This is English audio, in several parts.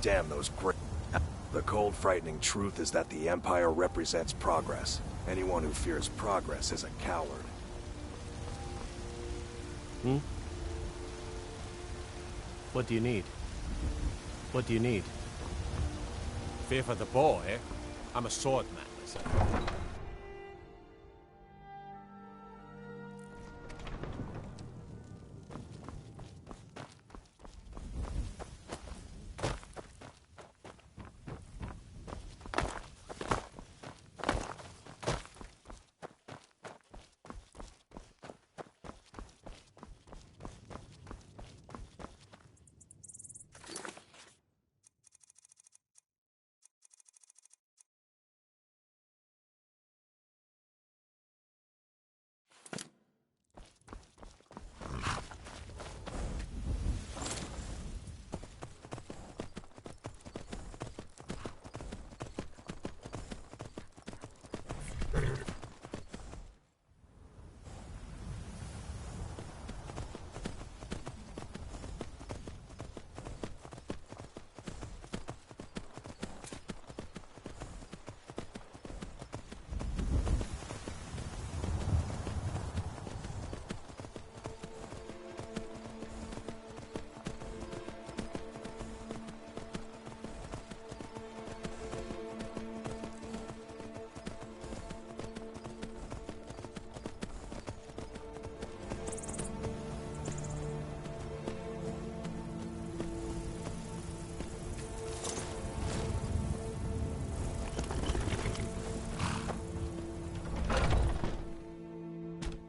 Damn those great... The cold, frightening truth is that the Empire represents progress. Anyone who fears progress is a coward. Hmm? What do you need? What do you need? Fear for the boy? I'm a swordman myself.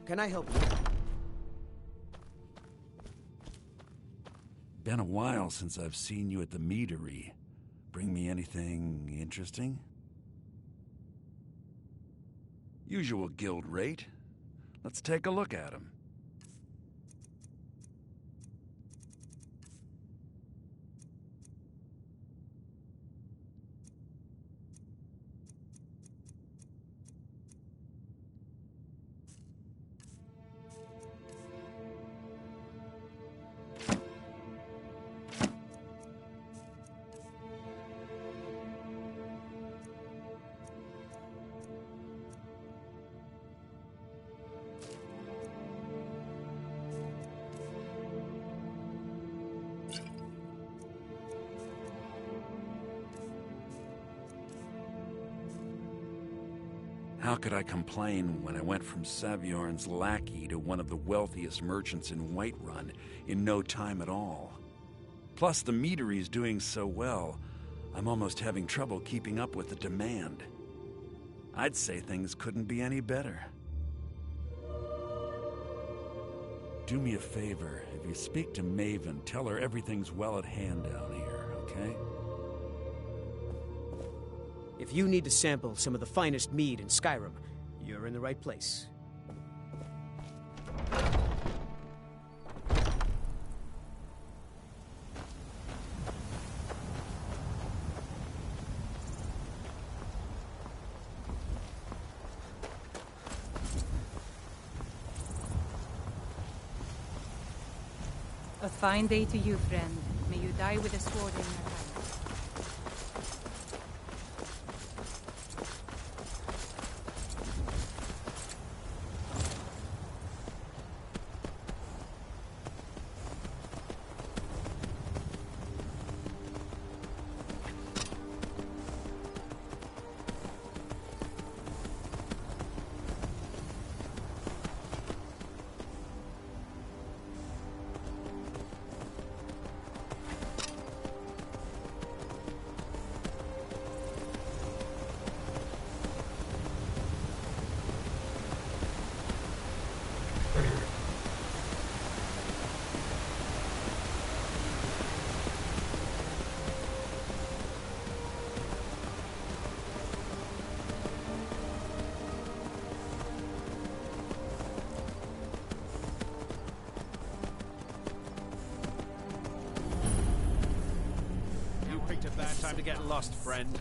Can I help you? Been a while since I've seen you at the meadery. Bring me anything interesting? Usual guild rate. Let's take a look at him. How could I complain when I went from Saviorn's lackey to one of the wealthiest merchants in Whiterun in no time at all? Plus, the meadery's doing so well, I'm almost having trouble keeping up with the demand. I'd say things couldn't be any better. Do me a favor. If you speak to Maven, tell her everything's well at hand down here, okay? If you need to sample some of the finest mead in Skyrim, you're in the right place. A fine day to you, friend. May you die with a sword in your hand. A bad time to get lost, friend.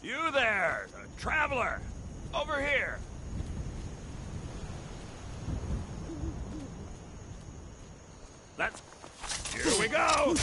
You there, traveler! Over here! Let's... Here we go!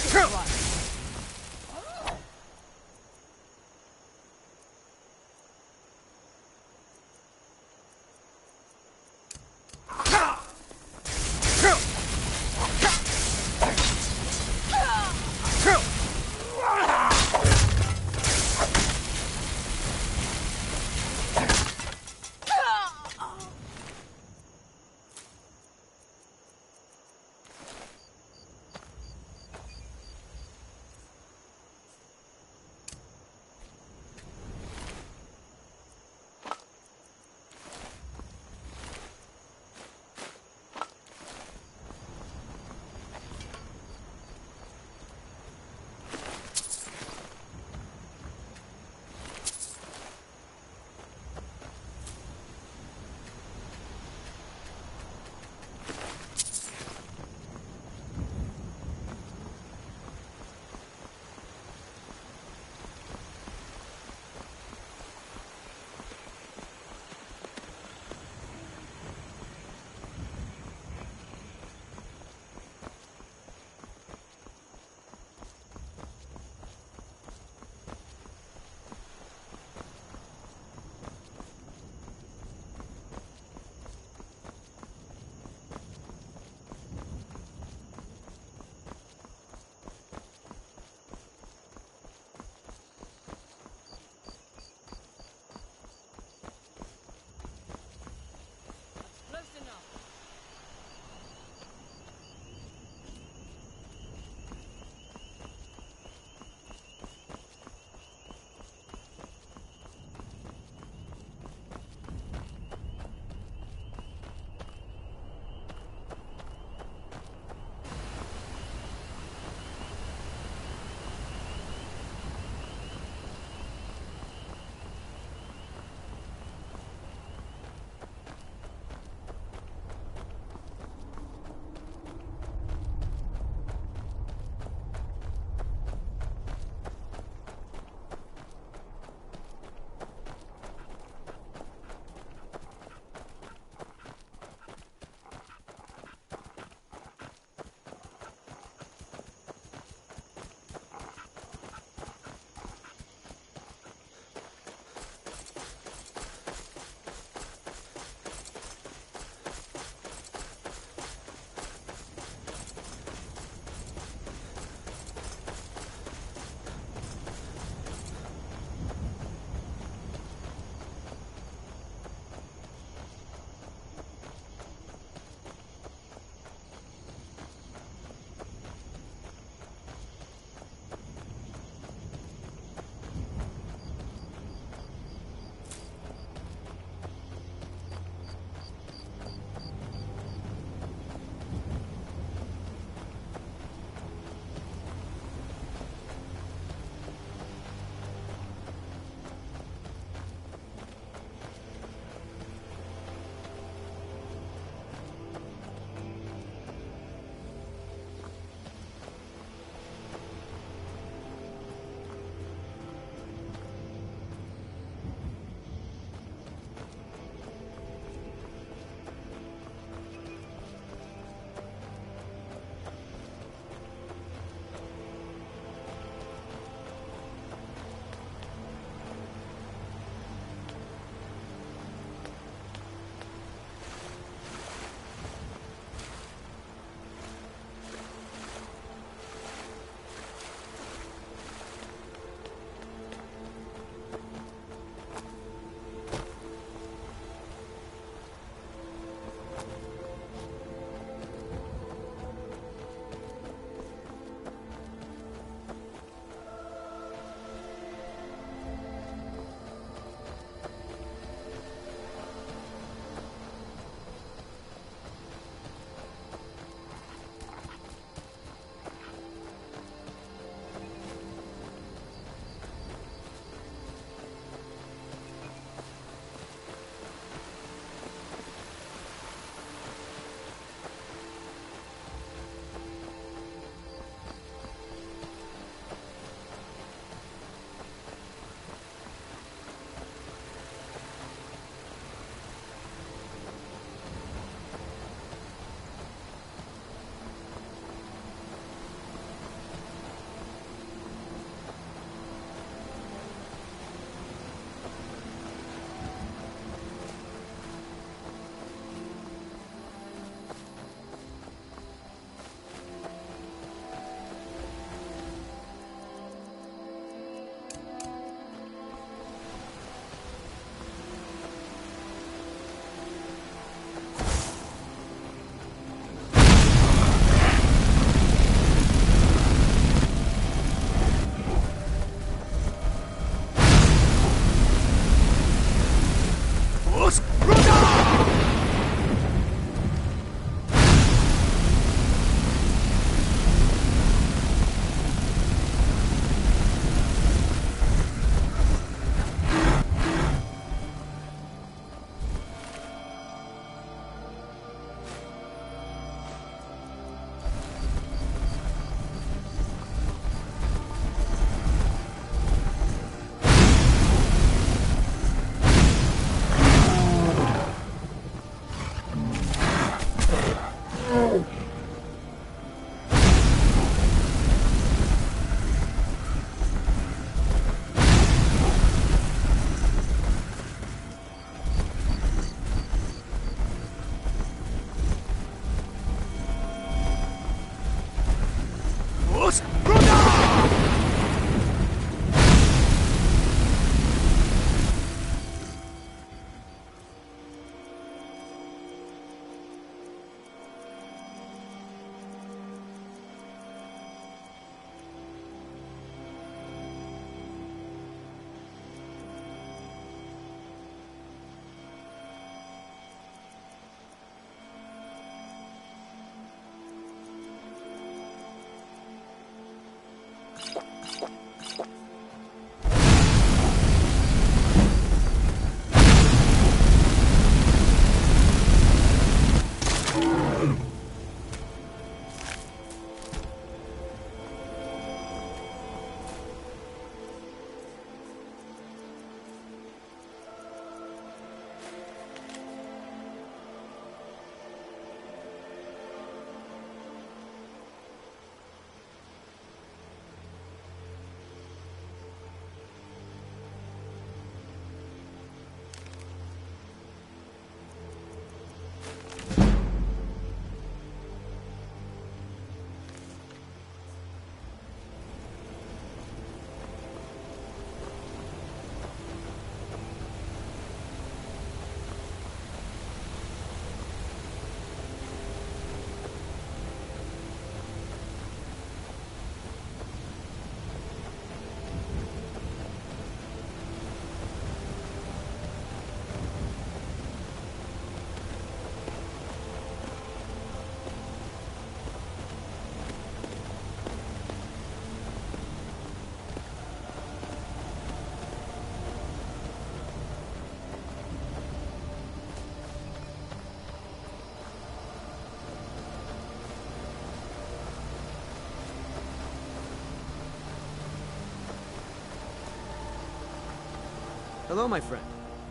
Hello, my friend.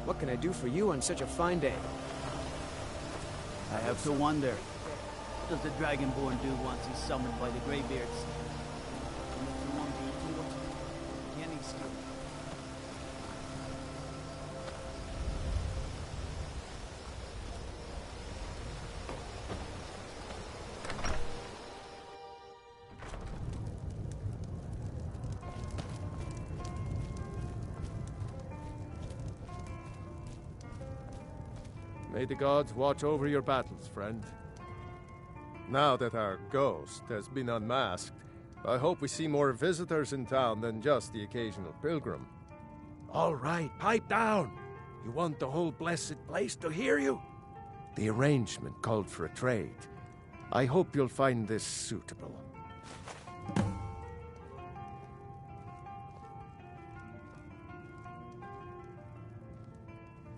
What can I do for you on such a fine day? I have to wonder, what does the Dragonborn do once he's summoned by the Greybeards? May the gods watch over your battles, friend. Now that our ghost has been unmasked, I hope we see more visitors in town than just the occasional pilgrim. All right, pipe down! You want the whole blessed place to hear you? The arrangement called for a trade. I hope you'll find this suitable.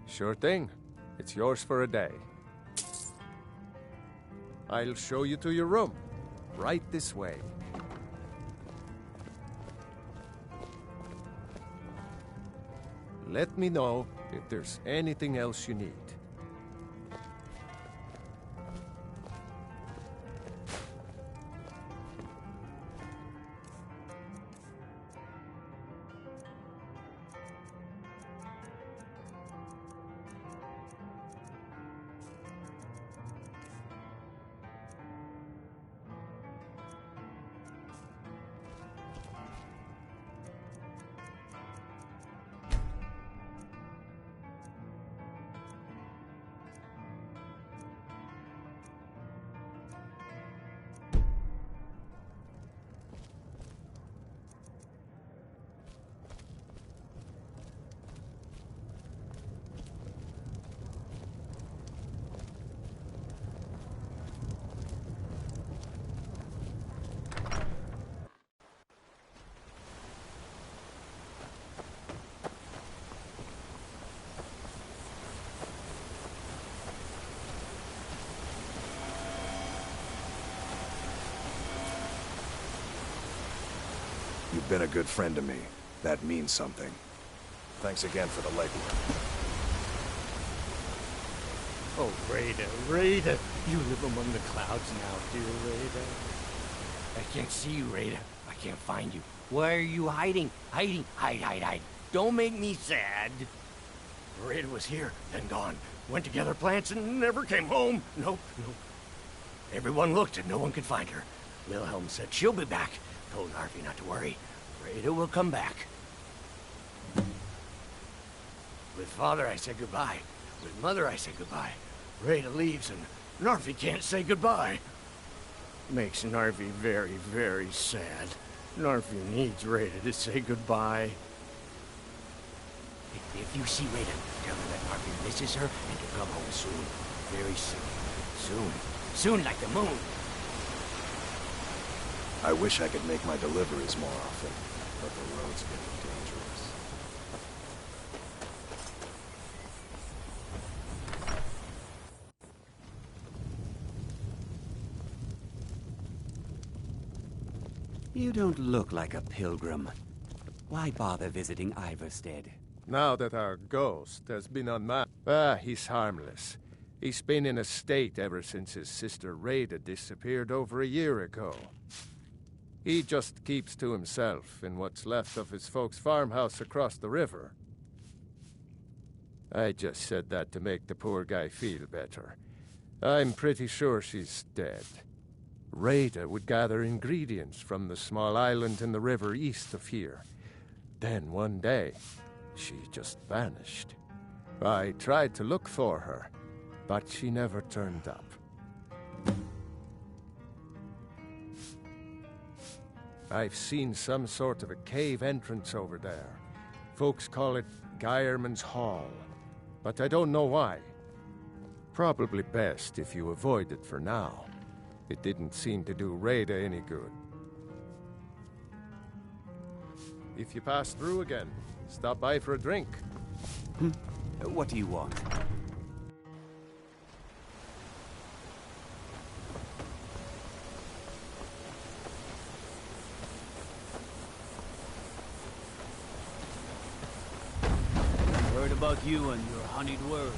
Sure thing. It's yours for a day. I'll show you to your room. Right this way. Let me know if there's anything else you need. You've been a good friend to me. That means something. Thanks again for the legwork. Oh, Reyda, Reyda! You live among the clouds now, dear Reyda. I can't see you, Reyda. I can't find you. Where are you hiding? Hiding! Hide! Don't make me sad. Reyda was here, then gone. Went to gather plants and never came home. Nope. Everyone looked and no one could find her. Wilhelm said she'll be back. Told Narfi not to worry. Reyda will come back. With Father, I said goodbye. With Mother, I said goodbye. Reyda leaves and Narfi can't say goodbye. Makes Narfi very, very sad. Narfi needs Reyda to say goodbye. If you see Reyda, tell her that Narfi misses her and to come home soon. Very soon. Soon like the moon. I wish I could make my deliveries more often, but the road's getting dangerous. You don't look like a pilgrim. Why bother visiting Ivarstead? Now that our ghost has been unmasked, he's harmless. He's been in a state ever since his sister Reyda disappeared over a year ago. He just keeps to himself in what's left of his folks' farmhouse across the river. I just said that to make the poor guy feel better. I'm pretty sure she's dead. Reyda would gather ingredients from the small island in the river east of here. Then one day, she just vanished. I tried to look for her, but she never turned up. I've seen some sort of a cave entrance over there. Folks call it Geirman's Hall, but I don't know why. Probably best if you avoid it for now. It didn't seem to do Reyda any good. If you pass through again, stop by for a drink. What do you want? about you and your honeyed words?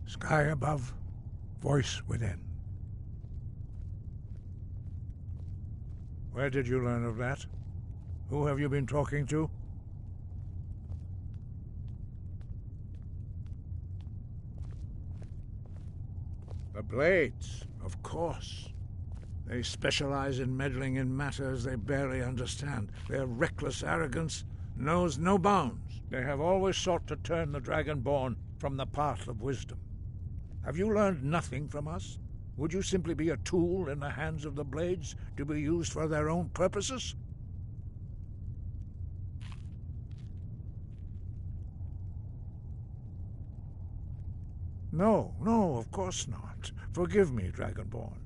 Sky above, voice within. Where did you learn of that? Who have you been talking to? The Blades, of course. They specialize in meddling in matters they barely understand. Their reckless arrogance knows no bounds. They have always sought to turn the Dragonborn from the path of wisdom. Have you learned nothing from us? Would you simply be a tool in the hands of the Blades to be used for their own purposes? No, of course not. Forgive me, Dragonborn.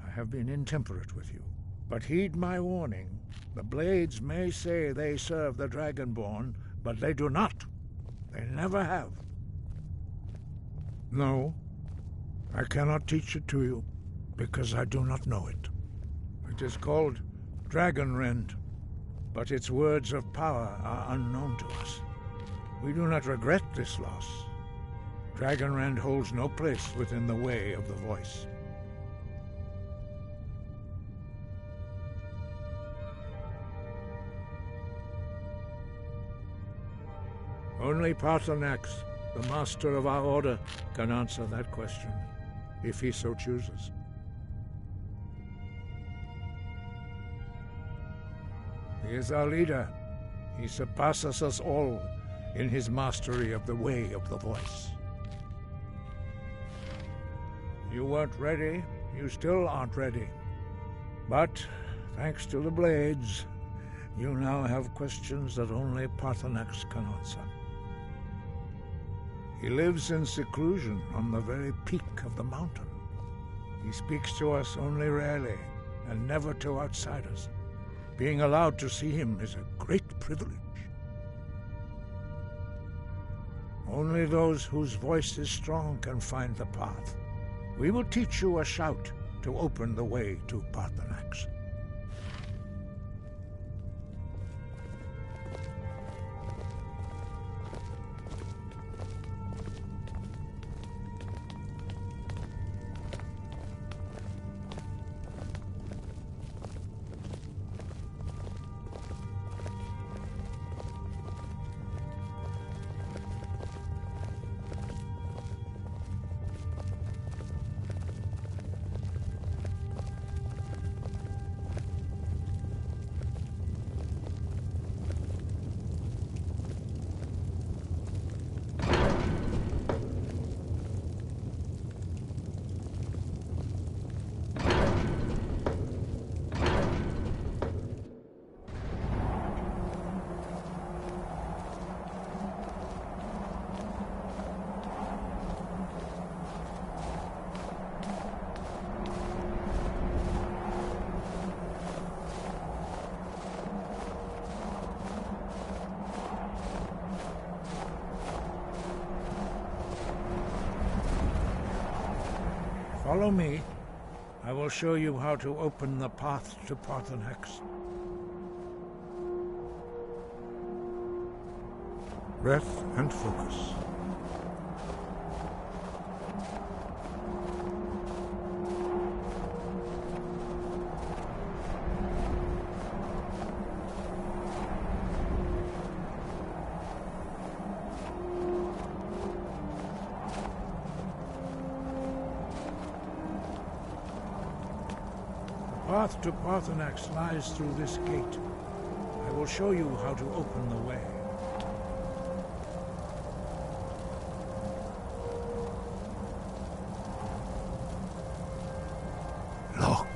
I have been intemperate with you. But heed my warning. The Blades may say they serve the Dragonborn, but they do not. They never have. No, I cannot teach it to you, because I do not know it. It is called Dragonrend, but its words of power are unknown to us. We do not regret this loss. Dragonrend holds no place within the way of the voice. Only Paarthurnax, the master of our order, can answer that question, if he so chooses. He is our leader. He surpasses us all in his mastery of the way of the voice. You weren't ready. You still aren't ready. But, thanks to the Blades, you now have questions that only Paarthurnax can answer. He lives in seclusion on the very peak of the mountain. He speaks to us only rarely, and never to outsiders. Being allowed to see him is a great privilege. Only those whose voice is strong can find the path. We will teach you a shout to open the way to Paarthurnax. Follow me. I will show you how to open the path to Paarthurnax. Breath and focus. The path to Paarthurnax lies through this gate. I will show you how to open the way. Look.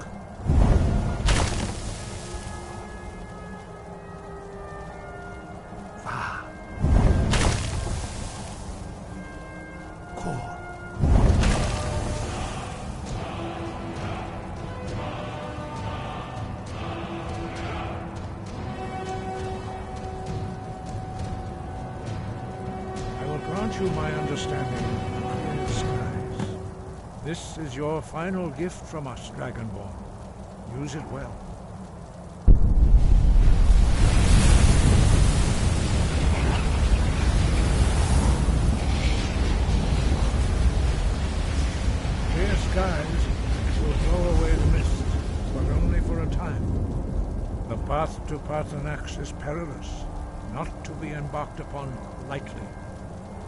You my understanding of the clear skies. This is your final gift from us, Dragonborn. Use it well. skies will blow away the mist, but only for a time. The path to Paarthurnax is perilous, not to be embarked upon lightly.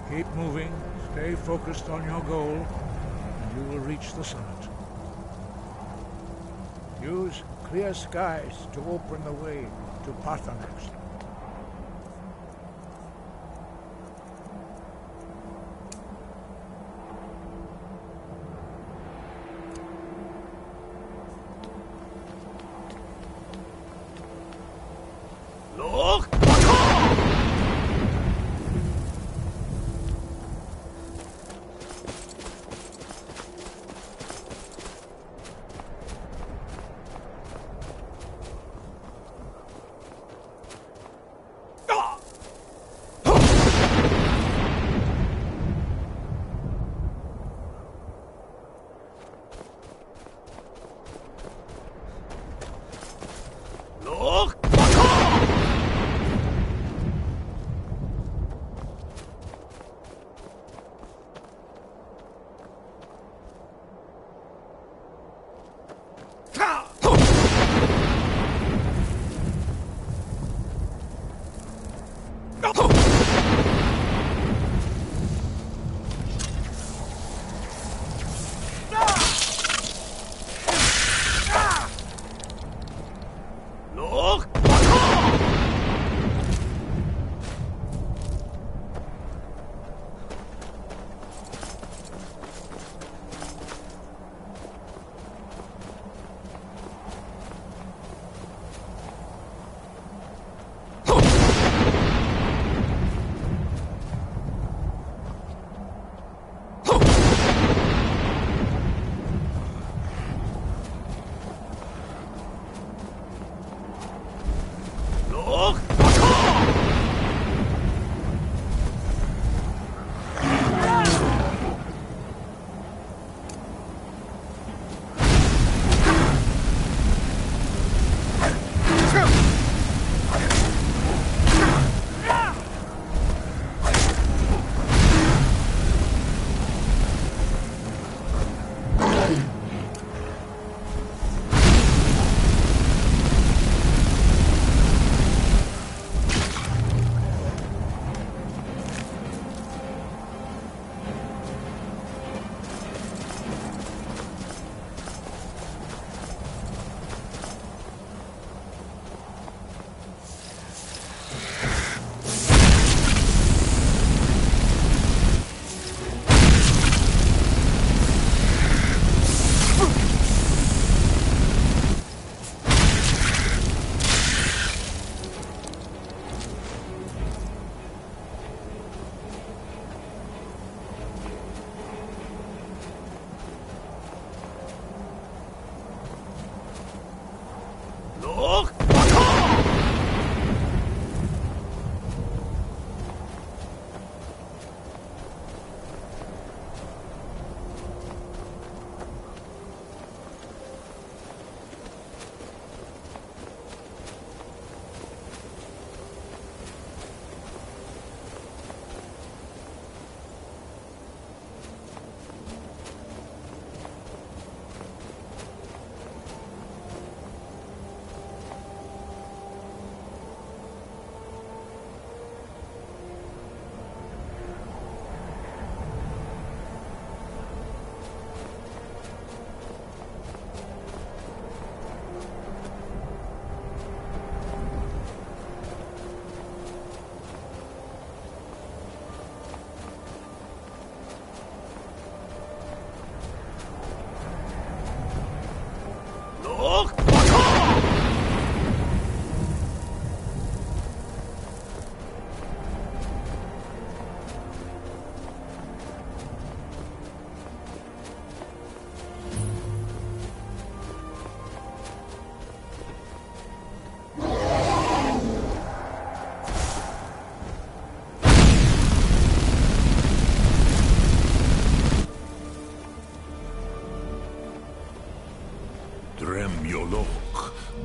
Keep moving, stay focused on your goal, and you will reach the summit. Use clear skies to open the way to Paarthurnax.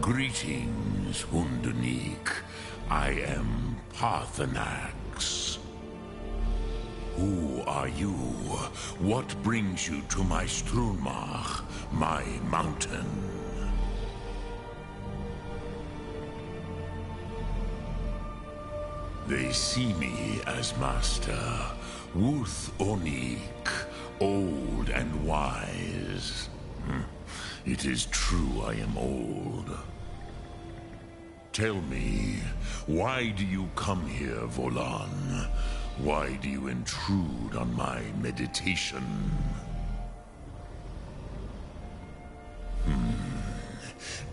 Greetings, Hundenik. I am Paarthurnax. Who are you? What brings you to my Strunmach, my mountain? They see me as master, Wuth Onik, old and wise. It is true I am old. Tell me, why do you come here, Volan? Why do you intrude on my meditation?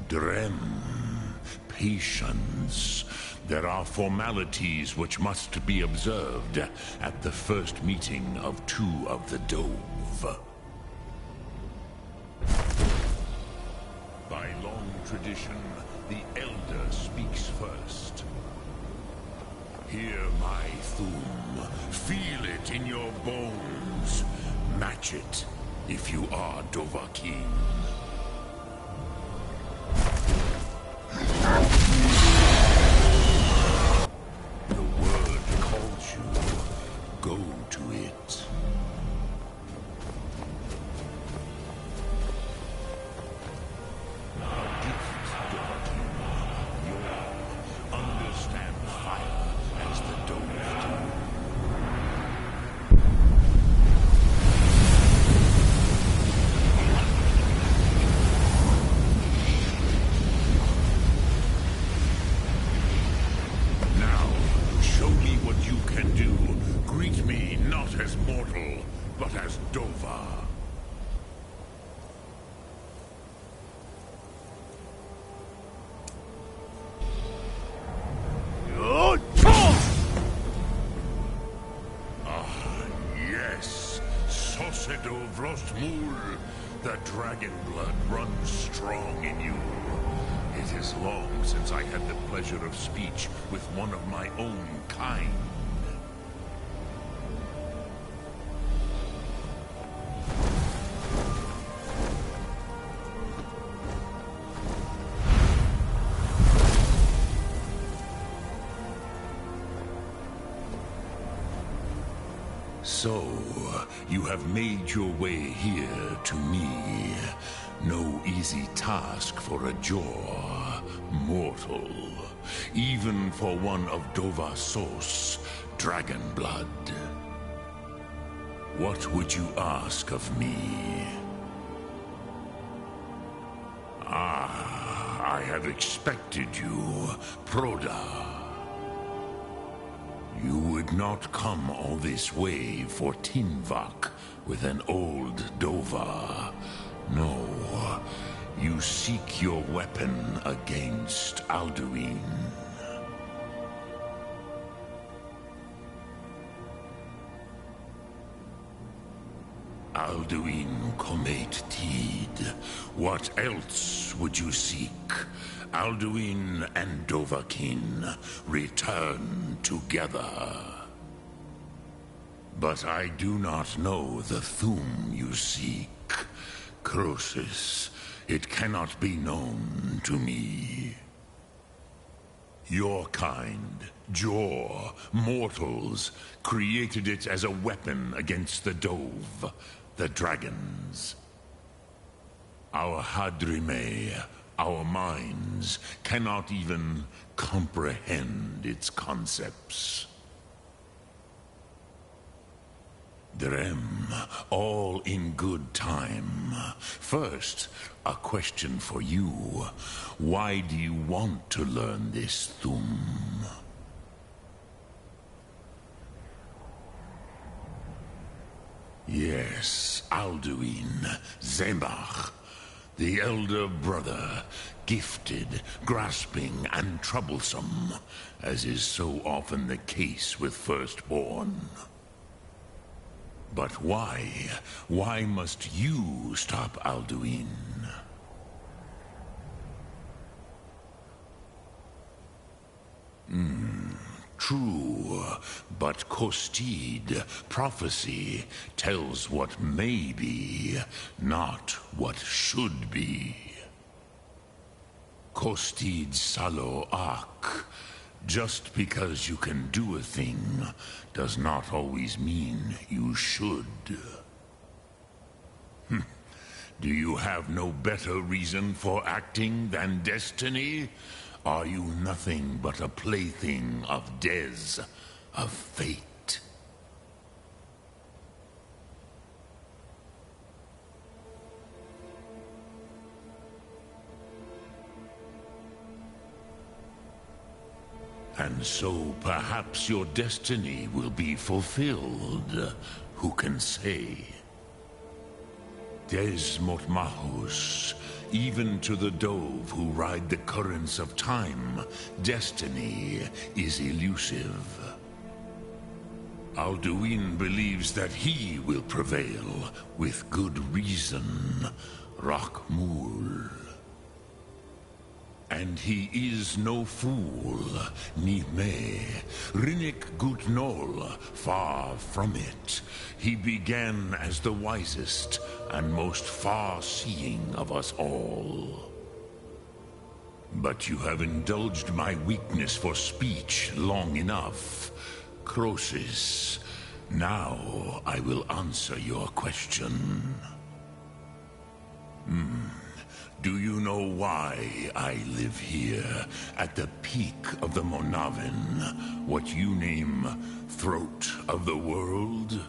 Drem. Patience. There are formalities which must be observed at the first meeting of two of the Dove. By long tradition, the Elder speaks first. Hear my Thum. Feel it in your bones. Match it if you are Dovahkiin. The word calls you. Go to it. A gift, Dovahkiin. You understand fire as the Dove do. Greet me not as mortal, but as Dova. Ah, yes. Sosedo Vrostmul. The dragon blood runs strong in you. It is long since I had the pleasure of speech with one of my own kind. So, you have made your way here to me. No easy task for a Jor, mortal. Even for one of Dova Sos, dragon blood. What would you ask of me? Ah, I have expected you, Proda. You would not come all this way for Tinvak with an old Dova. No, you seek your weapon against Alduin. Alduin Comet Tid. What else would you seek? Alduin and Dovahkiin return together. But I do not know the Thum you seek. Croesus, it cannot be known to me. Your kind, Jor, mortals, created it as a weapon against the Dove, the dragons. Our Hadrime, our minds, cannot even comprehend its concepts. Drem, all in good time. First, a question for you. Why do you want to learn this Thum? Yes, Alduin, Zemach, the elder brother, gifted, grasping, and troublesome, as is so often the case with firstborn. But why? Why must you stop Alduin? True, but Kostid, prophecy, tells what may be, not what should be. Kostid Salo Ak, Just because you can do a thing does not always mean you should. Do you have no better reason for acting than destiny? Are you nothing but a plaything of Des, of fate? And so perhaps your destiny will be fulfilled. Who can say? Des Motmahus, even to the dove who ride the currents of time, destiny is elusive. Alduin believes that he will prevail, with good reason. Rakmul. And he is no fool, ni me. Rinnik Gutnol, far from it. He began as the wisest and most far-seeing of us all. But you have indulged my weakness for speech long enough. Croesus, now I will answer your question. Do you know why I live here, at the peak of the Monavin, what you name Throat of the World?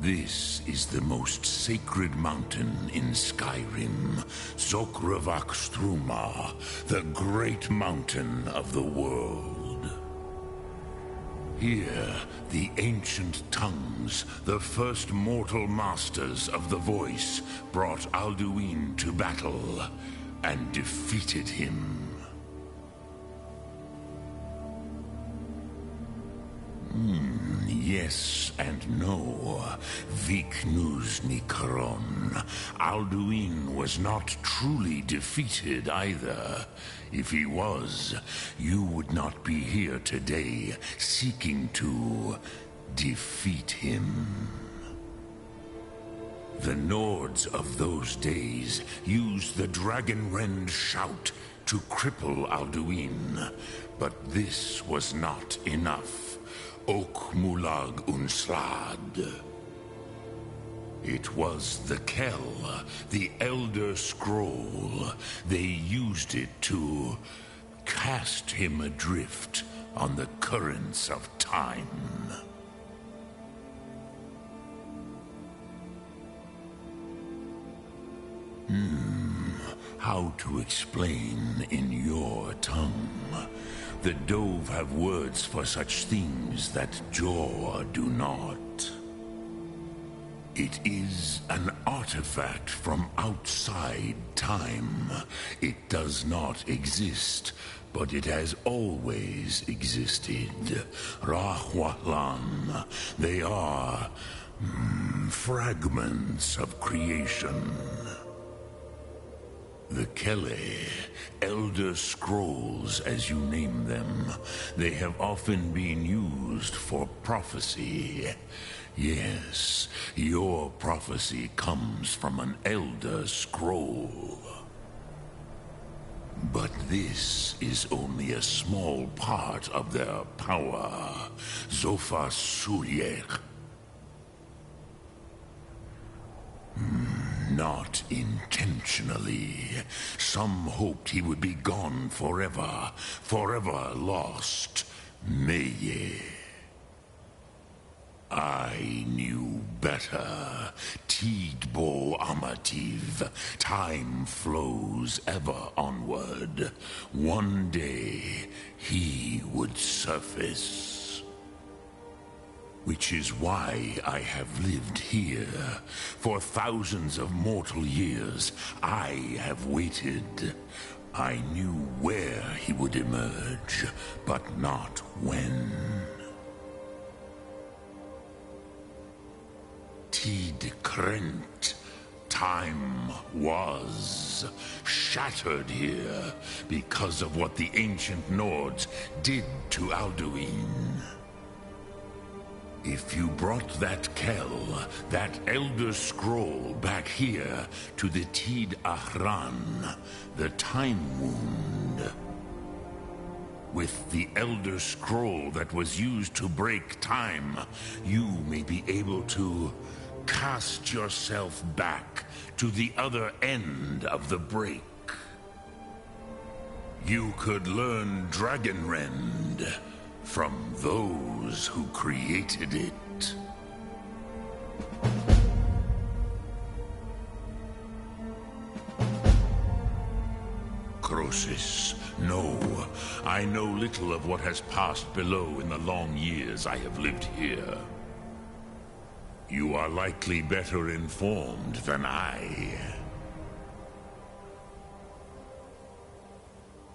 This is the most sacred mountain in Skyrim, Zokravak Struma, the great mountain of the world. Here, the ancient tongues, the first mortal masters of the voice, brought Alduin to battle and defeated him. Yes and no. Viknus Nikaron. Alduin was not truly defeated either. If he was, you would not be here today seeking to defeat him. The Nords of those days used the Dragonrend shout to cripple Alduin, but this was not enough. Ok Mulag Unslad. It was the Kell, the Elder Scroll. They used it to cast him adrift on the currents of time. How to explain in your tongue? The Dove have words for such things that Jor do not. It is an artifact from outside time. It does not exist, but it has always existed. Rahwahlan. They are fragments of creation. The Kele, Elder Scrolls as you name them, they have often been used for prophecy. Yes, your prophecy comes from an Elder Scroll. But this is only a small part of their power. Zofa Sulyek. Not intentionally. Some hoped he would be gone forever, forever lost. Meye. I knew better. Tidbo Amativ. Time flows ever onward. One day, he would surface. Which is why I have lived here. For thousands of mortal years, I have waited. I knew where he would emerge, but not when. Tid Krent. Time was shattered here because of what the ancient Nords did to Alduin. If you brought that Kell, that Elder Scroll back here to the Tid Ahran, the Time Wound, with the Elder Scroll that was used to break time, you may be able to cast yourself back to the other end of the break. You could learn Dragonrend from those who created it. Croesus, no. I know little of what has passed below in the long years I have lived here. You are likely better informed than I.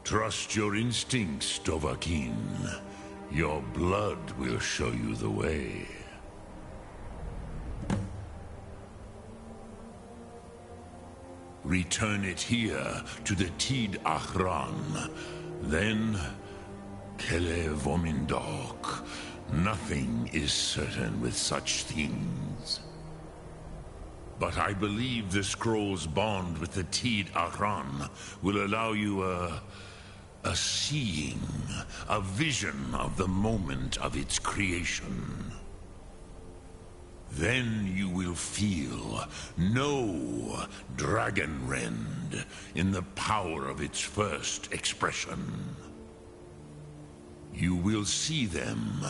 Trust your instincts, Dovahkiin. Your blood will show you the way. Return it here to the Tid Ahran. Then, Kele Vomindok. Nothing is certain with such things. But I believe the scroll's bond with the Tid Ahran will allow you a seeing, a vision of the moment of its creation. Then you will feel, know Dragonrend in the power of its first expression. You will see them,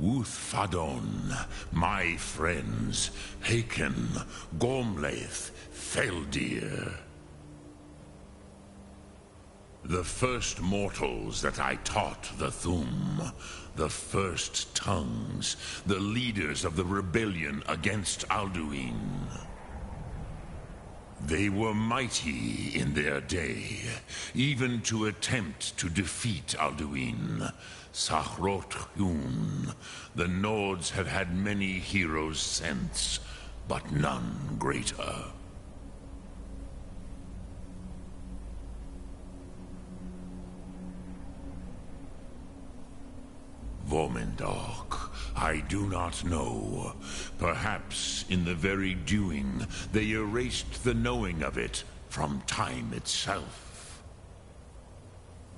Wuthfadon, my friends, Haken, Gormlaith, Feldir. The first mortals that I taught the Thu'um, the first tongues, the leaders of the rebellion against Alduin. They were mighty in their day, even to attempt to defeat Alduin. Saarthal, the Nords have had many heroes since, but none greater. Vomindok, I do not know. Perhaps in the very doing, they erased the knowing of it from time itself.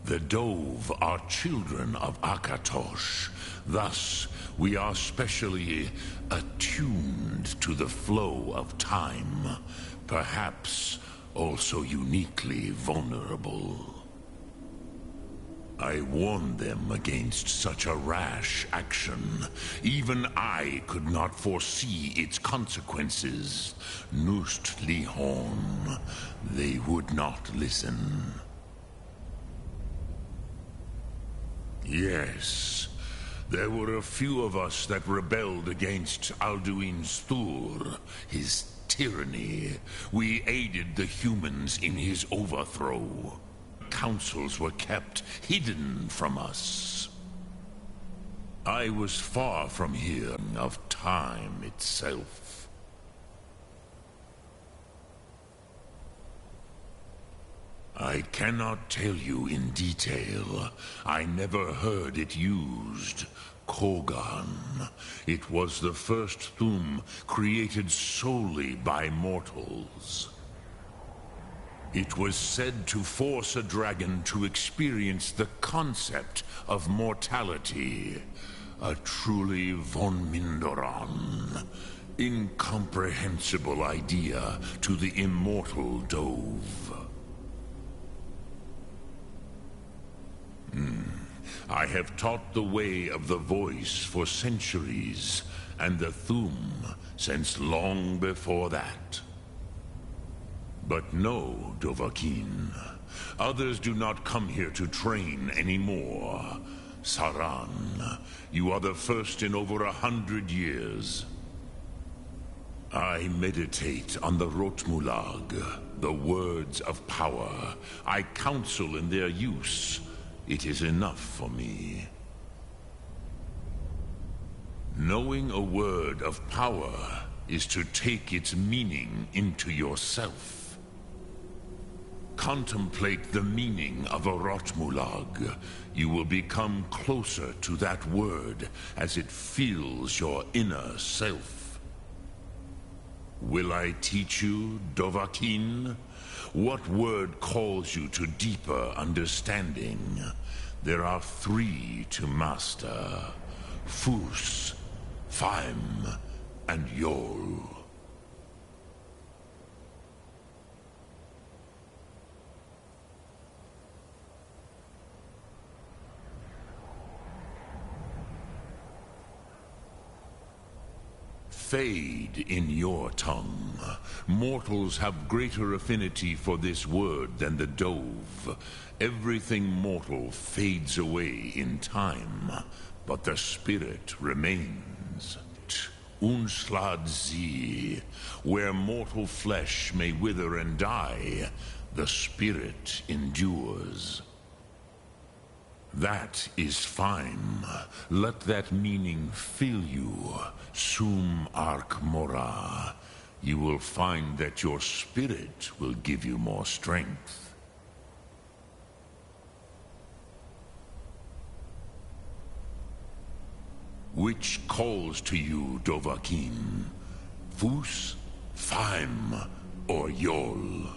The Dove are children of Akatosh. Thus, we are specially attuned to the flow of time. Perhaps also uniquely vulnerable. I warned them against such a rash action. Even I could not foresee its consequences. Nust Lihon, they would not listen. Yes, there were a few of us that rebelled against Alduin Thur, his tyranny. We aided the humans in his overthrow. Councils were kept hidden from us. I was far from hearing of time itself. I cannot tell you in detail. I never heard it used. Kogan. It was the first Thu'um created solely by mortals. It was said to force a dragon to experience the concept of mortality. A truly von Mindoran, incomprehensible idea to the immortal Dove. I have taught the way of the voice for centuries, and the Thu'um since long before that. But no, Dovahkiin. Others do not come here to train anymore. Saran, you are the first in over 100 years. I meditate on the Rotmulag, the words of power. I counsel in their use. It is enough for me. Knowing a word of power is to take its meaning into yourself. contemplate the meaning of a Rotmulag, you will become closer to that word as it fills your inner self. Will I teach you, Dovahkiin? What word calls you to deeper understanding? There are 3 to master: Fus, Faim, and Yol. Fade in your tongue. Mortals have greater affinity for this word than the Dove. Everything mortal fades away in time, but the spirit remains. Unslad Zi, where mortal flesh may wither and die, the spirit endures. That is fine. Let that meaning fill you. Sum Ark Mora. You will find that your spirit will give you more strength. Which calls to you, Dovahkiin? Fus, Faim, or Yol?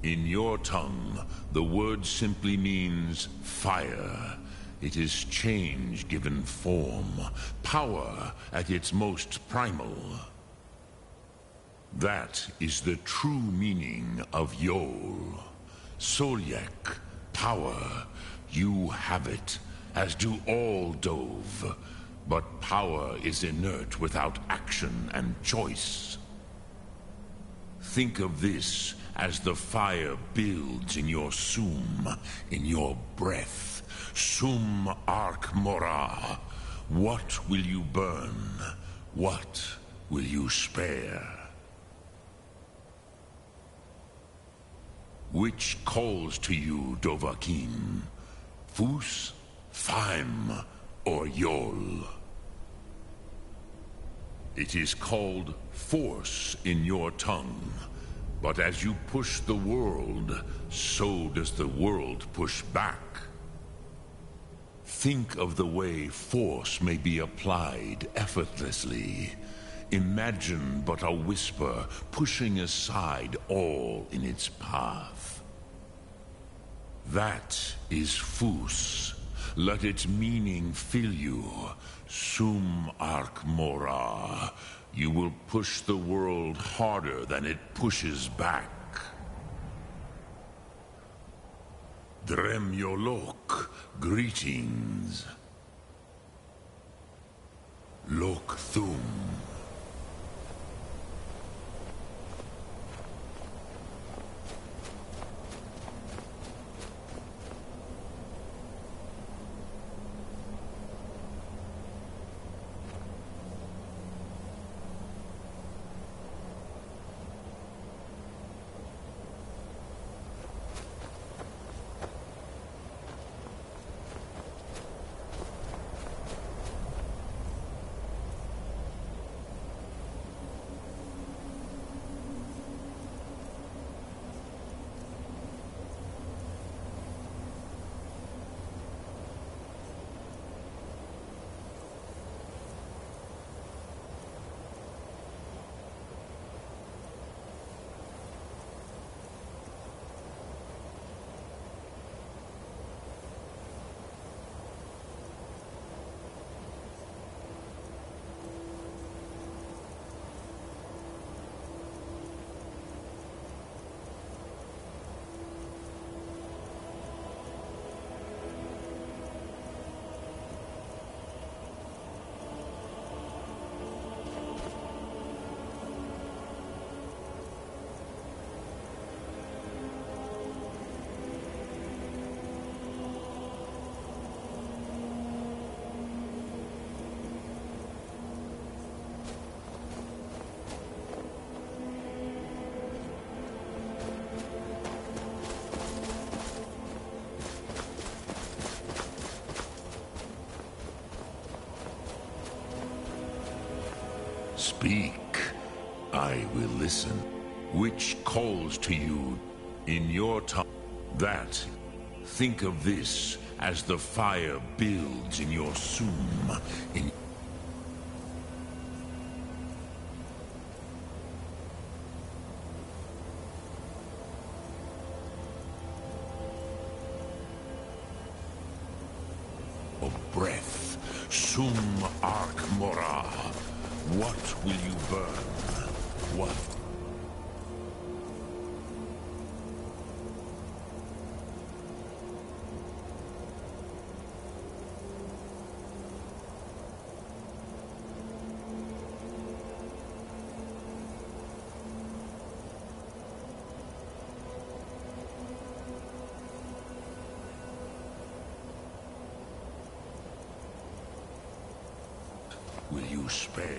In your tongue, the word simply means fire. It is change given form, power at its most primal. That is the true meaning of Yol. Solyek, power. You have it, as do all Dove. But power is inert without action and choice. Think of this as the fire builds in your Sum, in your breath. Sum Ark Mora. What will you burn? What will you spare? Which calls to you, Dovahkiin? Fus, Faim, or Yol? It is called force in your tongue. But as you push the world, so does the world push back. Think of the way force may be applied effortlessly. Imagine but a whisper pushing aside all in its path. That is Fus. Let its meaning fill you. Sum Ark Mora. You will push the world harder than it pushes back. Dremyolok, greetings. Lokthum. Speak. I will listen. which calls to you in your time. That, think of this as the fire builds in your sum. Breath, sum arc mora. What will you burn? What? Will you spare?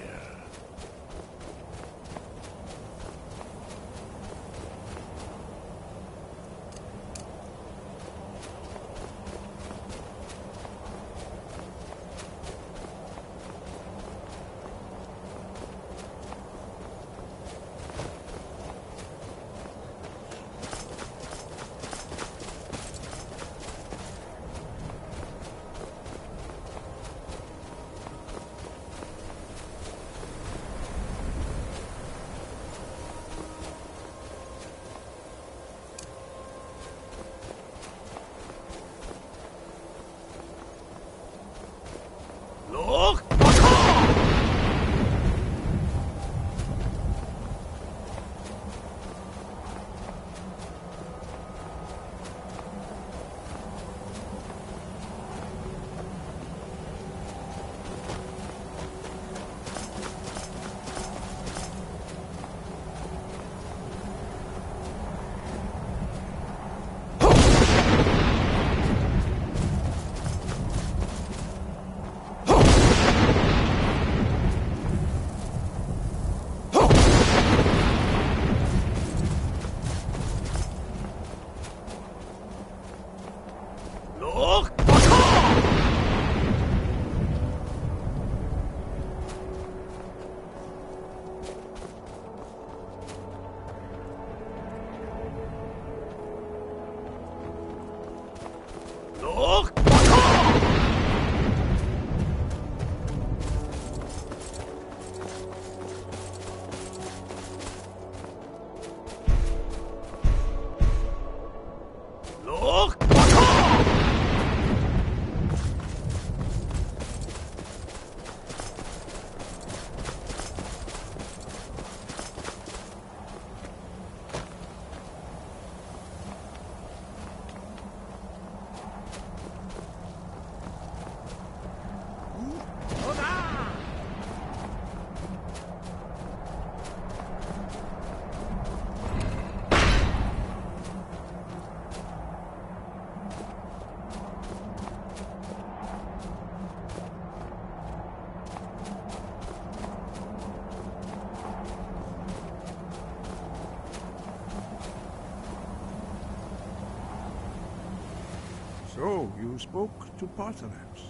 So, you spoke to Paarthurnax.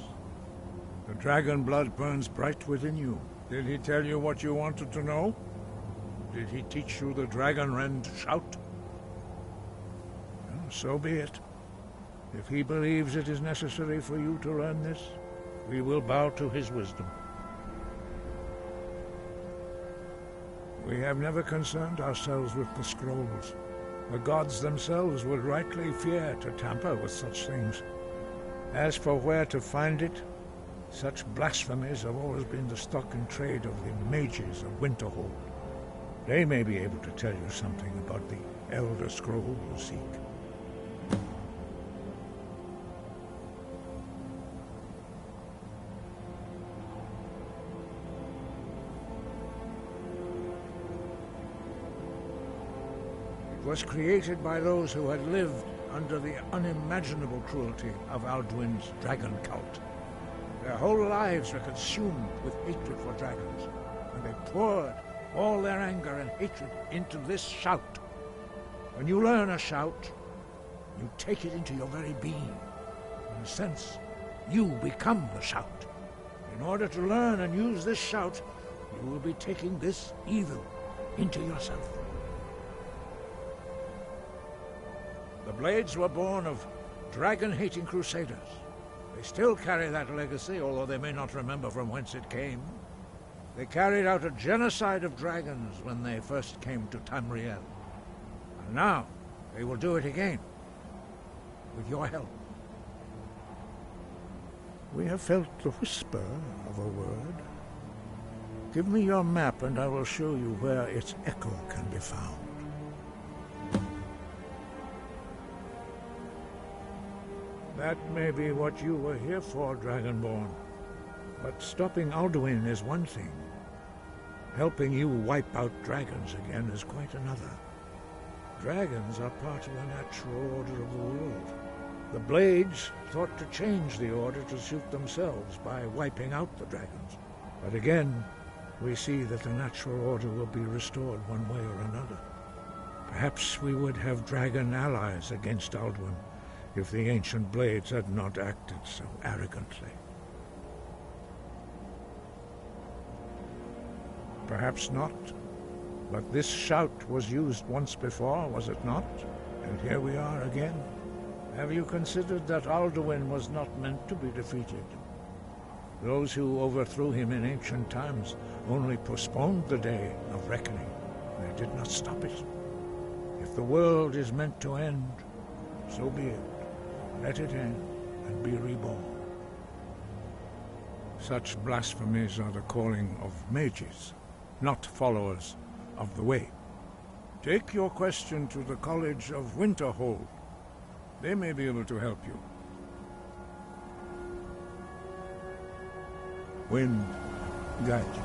The dragon blood burns bright within you. Did he tell you what you wanted to know? Did he teach you the dragon rend shout? Well, so be it. If he believes it is necessary for you to learn this, we will bow to his wisdom. We have never concerned ourselves with the scrolls. The gods themselves would rightly fear to tamper with such things. As for where to find it, such blasphemies have always been the stock in trade of the mages of Winterhold. They may be able to tell you something about the Elder Scroll you seek. It was created by those who had lived under the unimaginable cruelty of Alduin's dragon cult. Their whole lives were consumed with hatred for dragons, and they poured all their anger and hatred into this shout. When you learn a shout, you take it into your very being. In a sense, you become the shout. In order to learn and use this shout, you will be taking this evil into yourself. The Blades were born of dragon-hating crusaders. They still carry that legacy, although they may not remember from whence it came. They carried out a genocide of dragons when they first came to Tamriel. And now, they will do it again. With your help. We have felt the whisper of a word. Give me your map and I will show you where its echo can be found. That may be what you were here for, Dragonborn. But stopping Alduin is one thing. Helping you wipe out dragons again is quite another. Dragons are part of the natural order of the world. The Blades thought to change the order to suit themselves by wiping out the dragons. But again, we see that the natural order will be restored one way or another. Perhaps we would have dragon allies against Alduin if the ancient Blades had not acted so arrogantly. Perhaps not. But this shout was used once before, was it not? And here we are again. Have you considered that Alduin was not meant to be defeated? Those who overthrew him in ancient times only postponed the day of reckoning. They did not stop it. If the world is meant to end, so be it. Let it end and be reborn. Such blasphemies are the calling of mages, not followers of the way. Take your question to the College of Winterhold. They may be able to help you. Wind, guide you.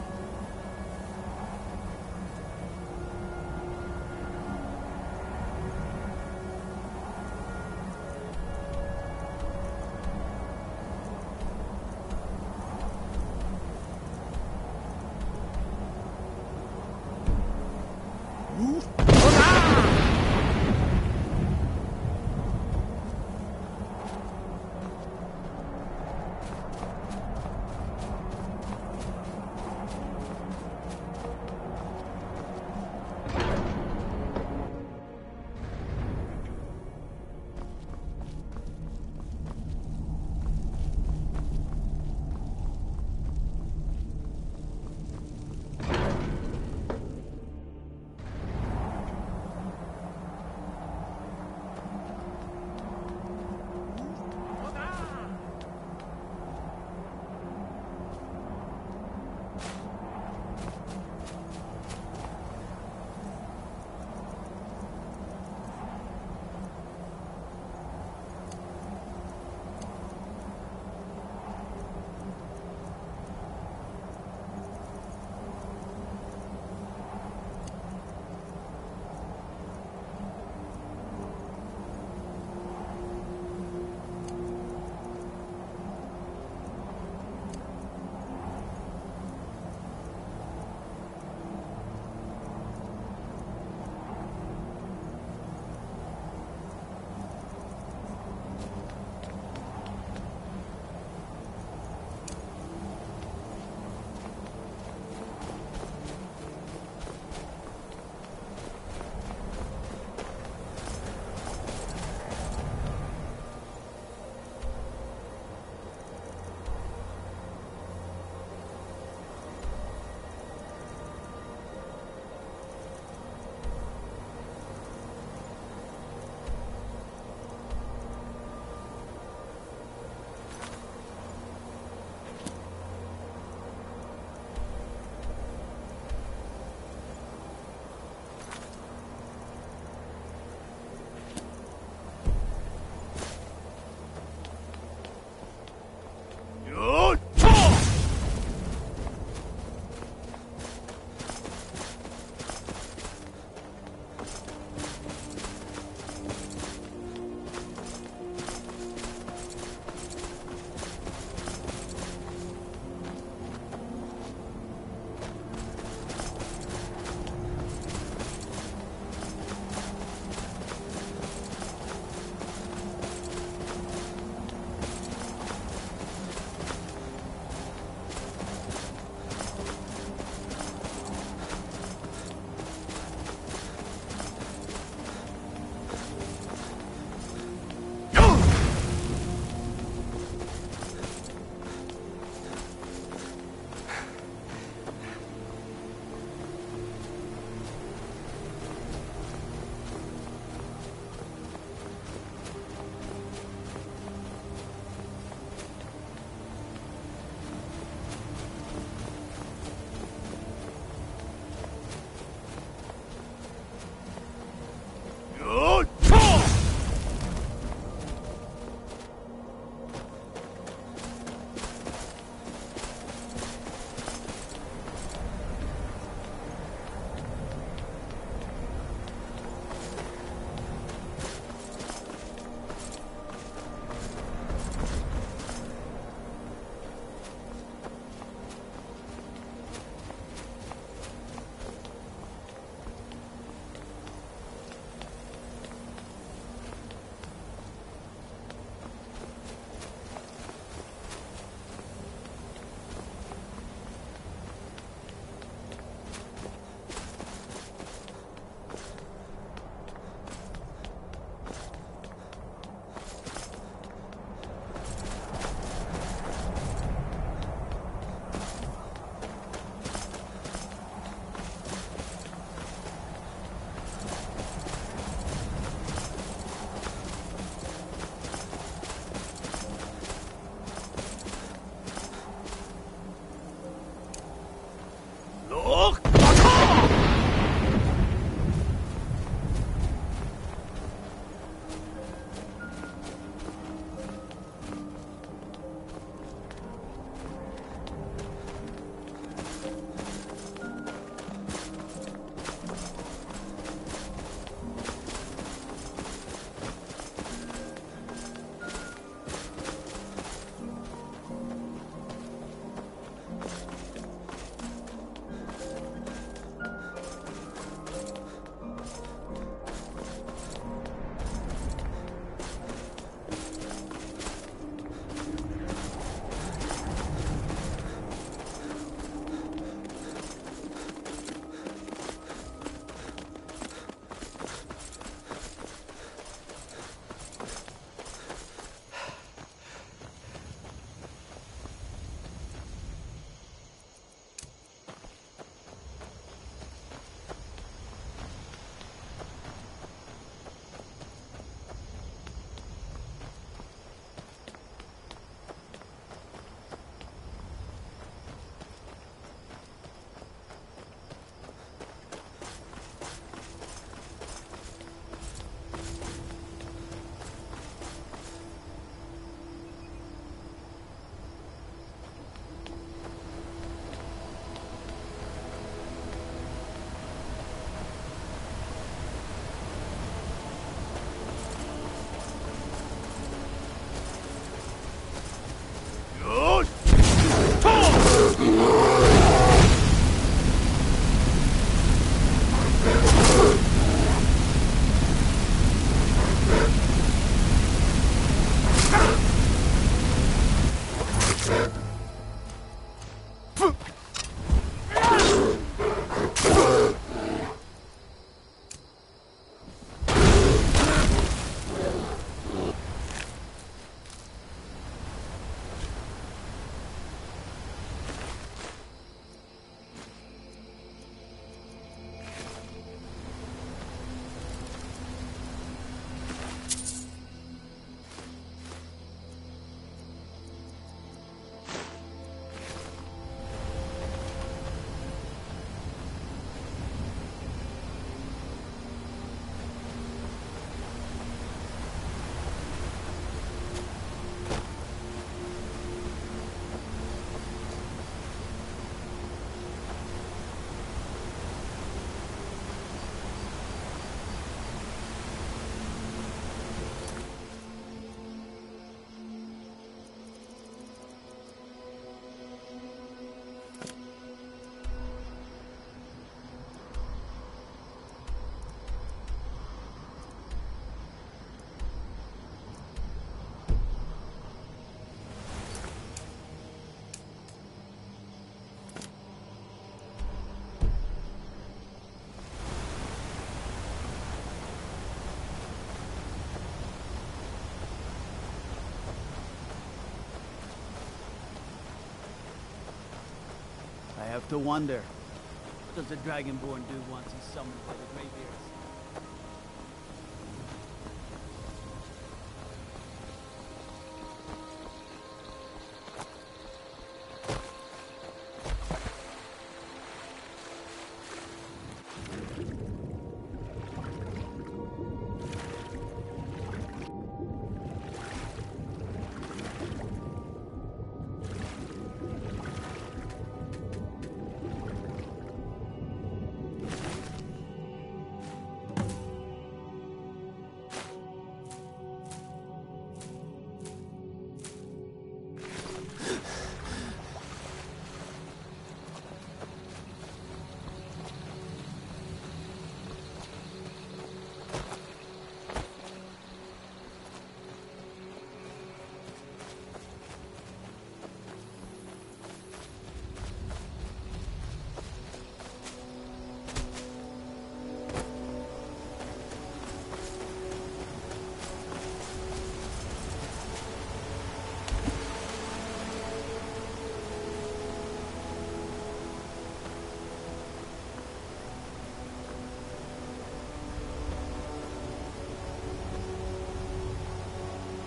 have to wonder. What does the Dragonborn do once he's summoned by the Greybeards?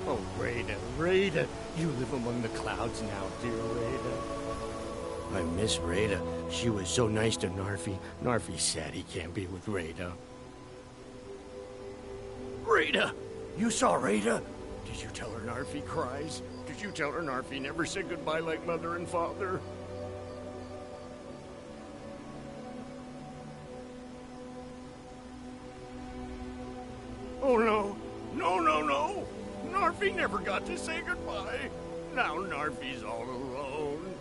Oh, Reyda, Reyda, you live among the clouds now, dear Reyda. I miss Reyda. She was so nice to Narfi. Narfi's sad he can't be with Reyda. Reyda! You saw Reyda? Did you tell her Narfi cries? Did you tell her Narfi never said goodbye like mother and father? Oh no! No, no, no! Narfi never got to say goodbye. Now Narfi's all alone.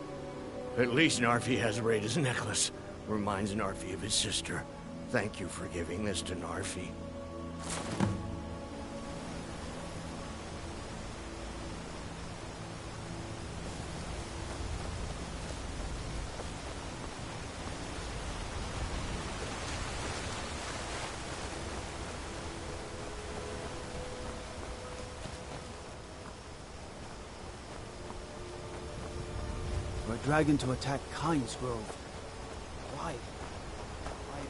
At least Narfi has Reyda's necklace. Reminds Narfi of his sister. Thank you for giving this to Narfi. For a dragon to attack Kyne's Grove. Why? Why did...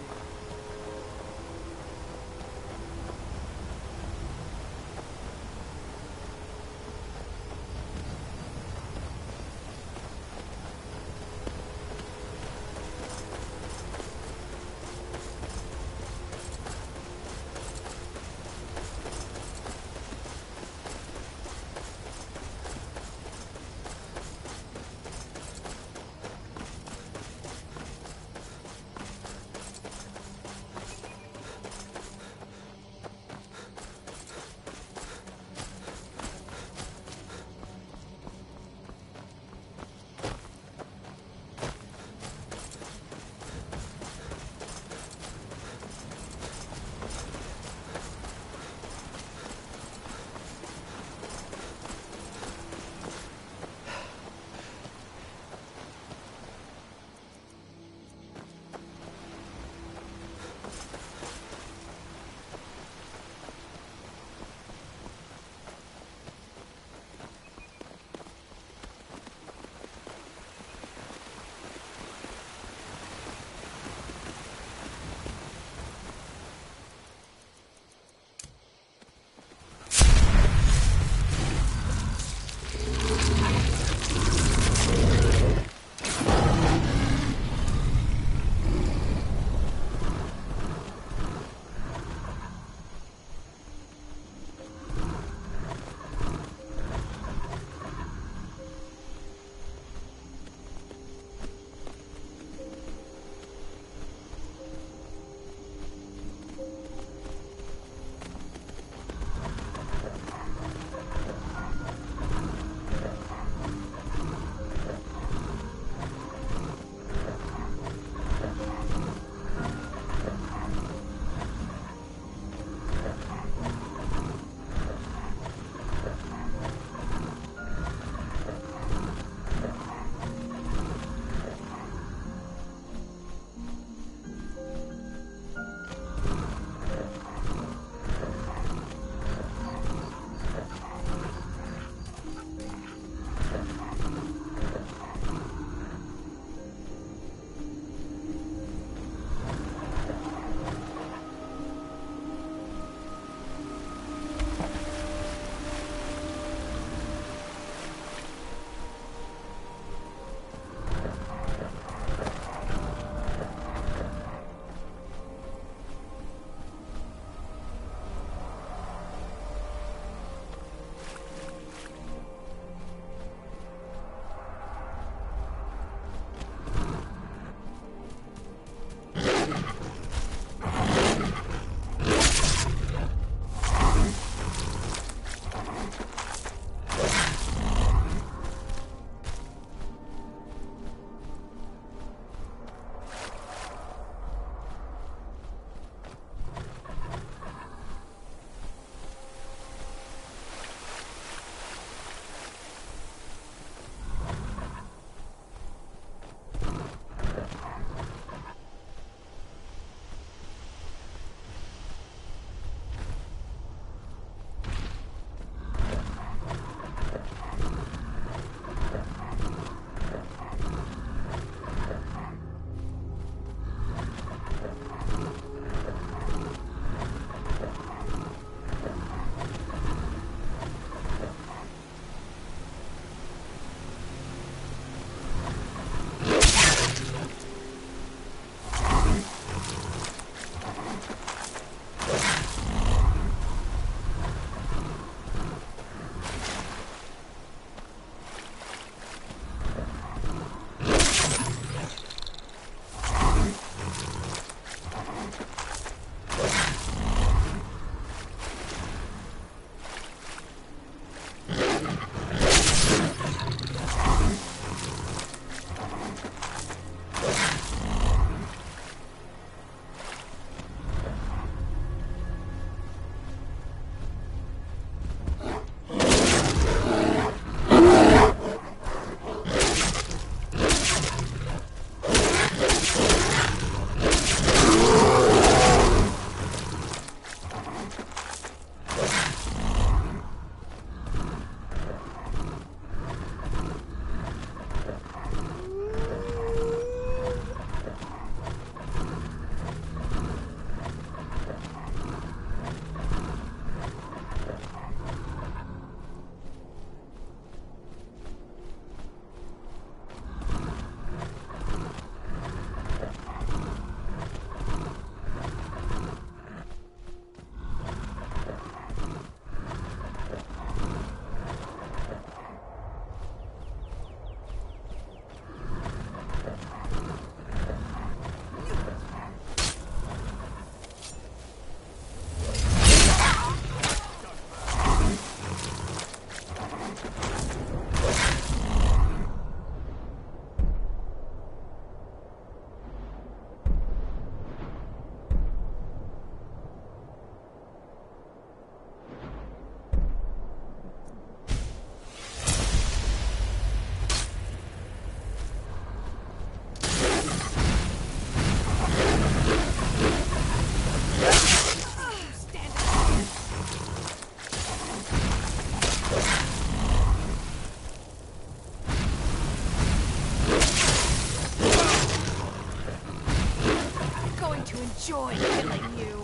enjoy killing you.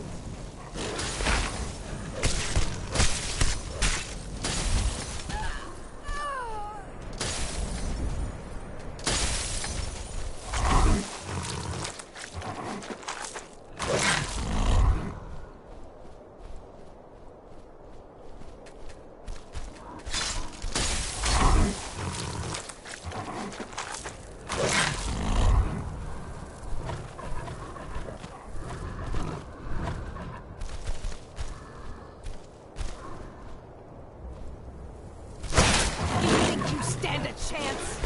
Stand a chance.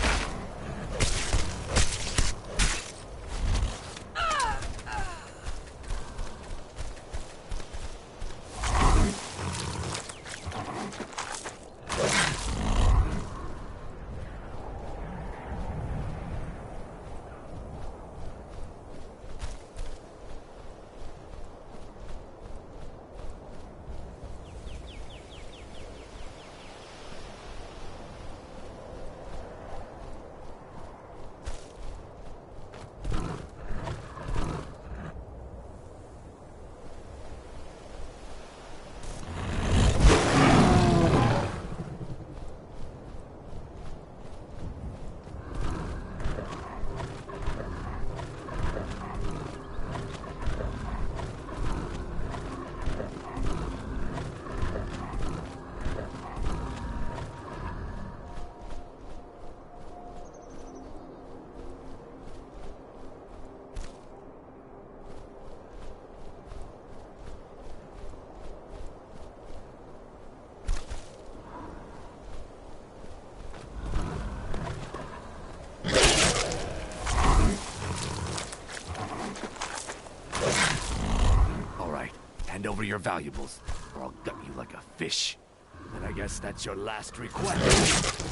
Hand over your valuables, or I'll gut you like a fish. And I guess that's your last request.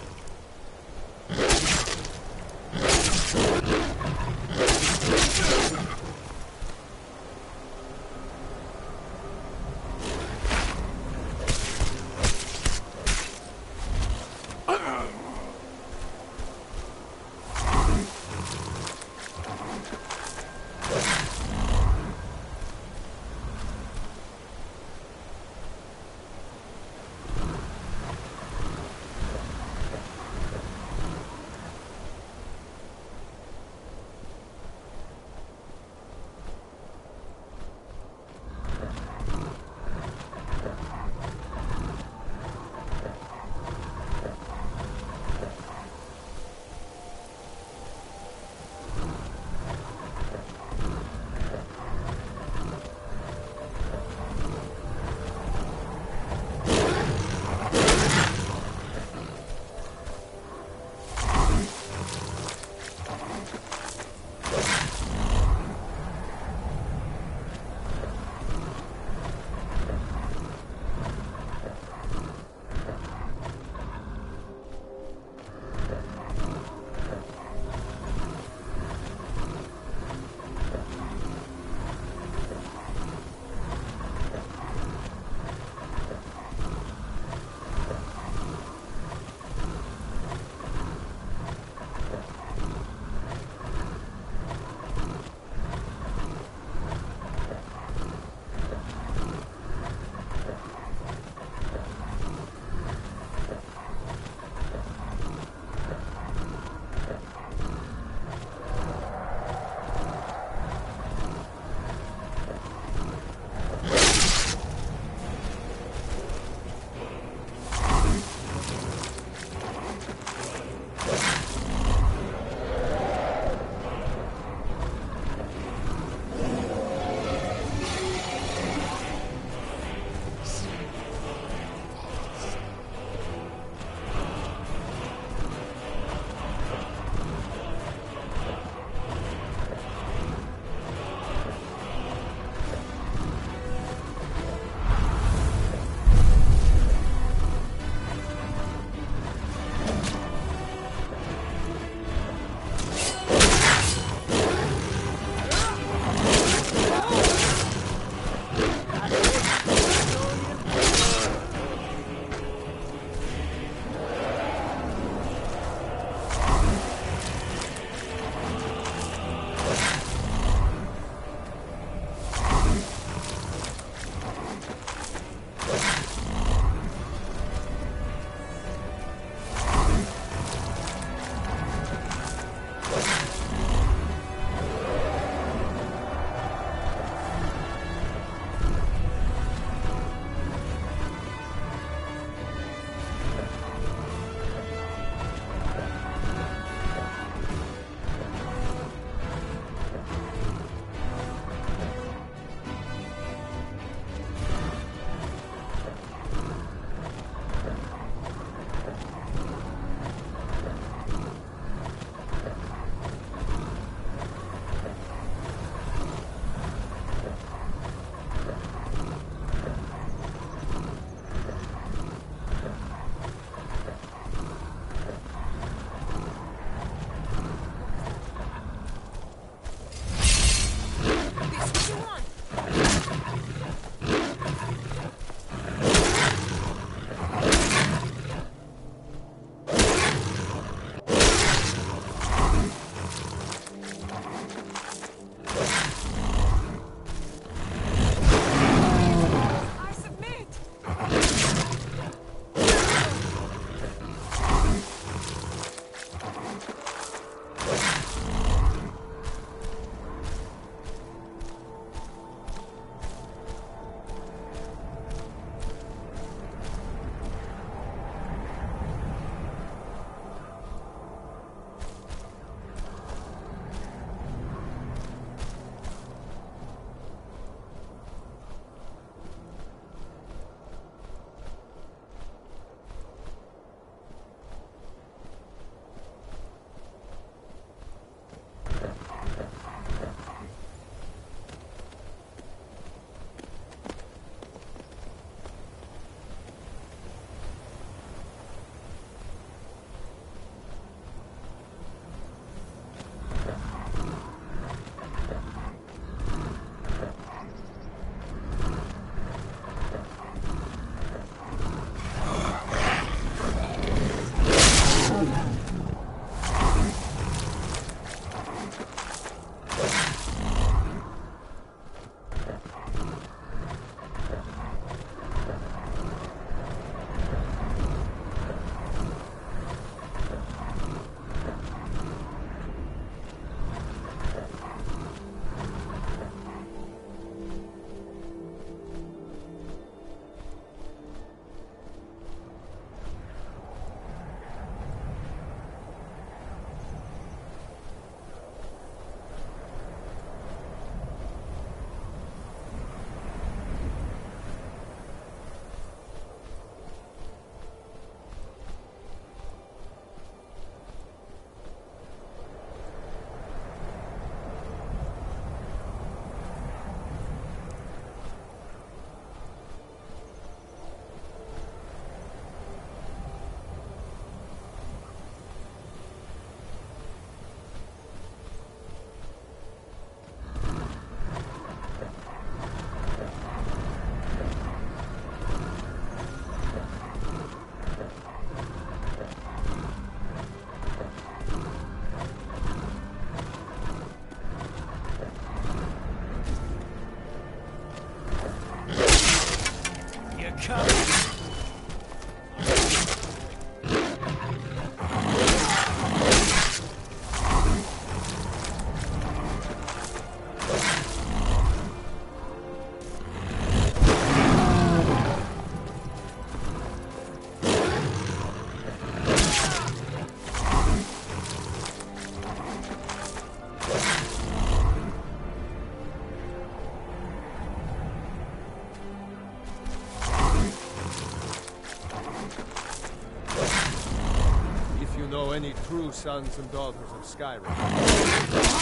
Any true sons and daughters of Skyrim.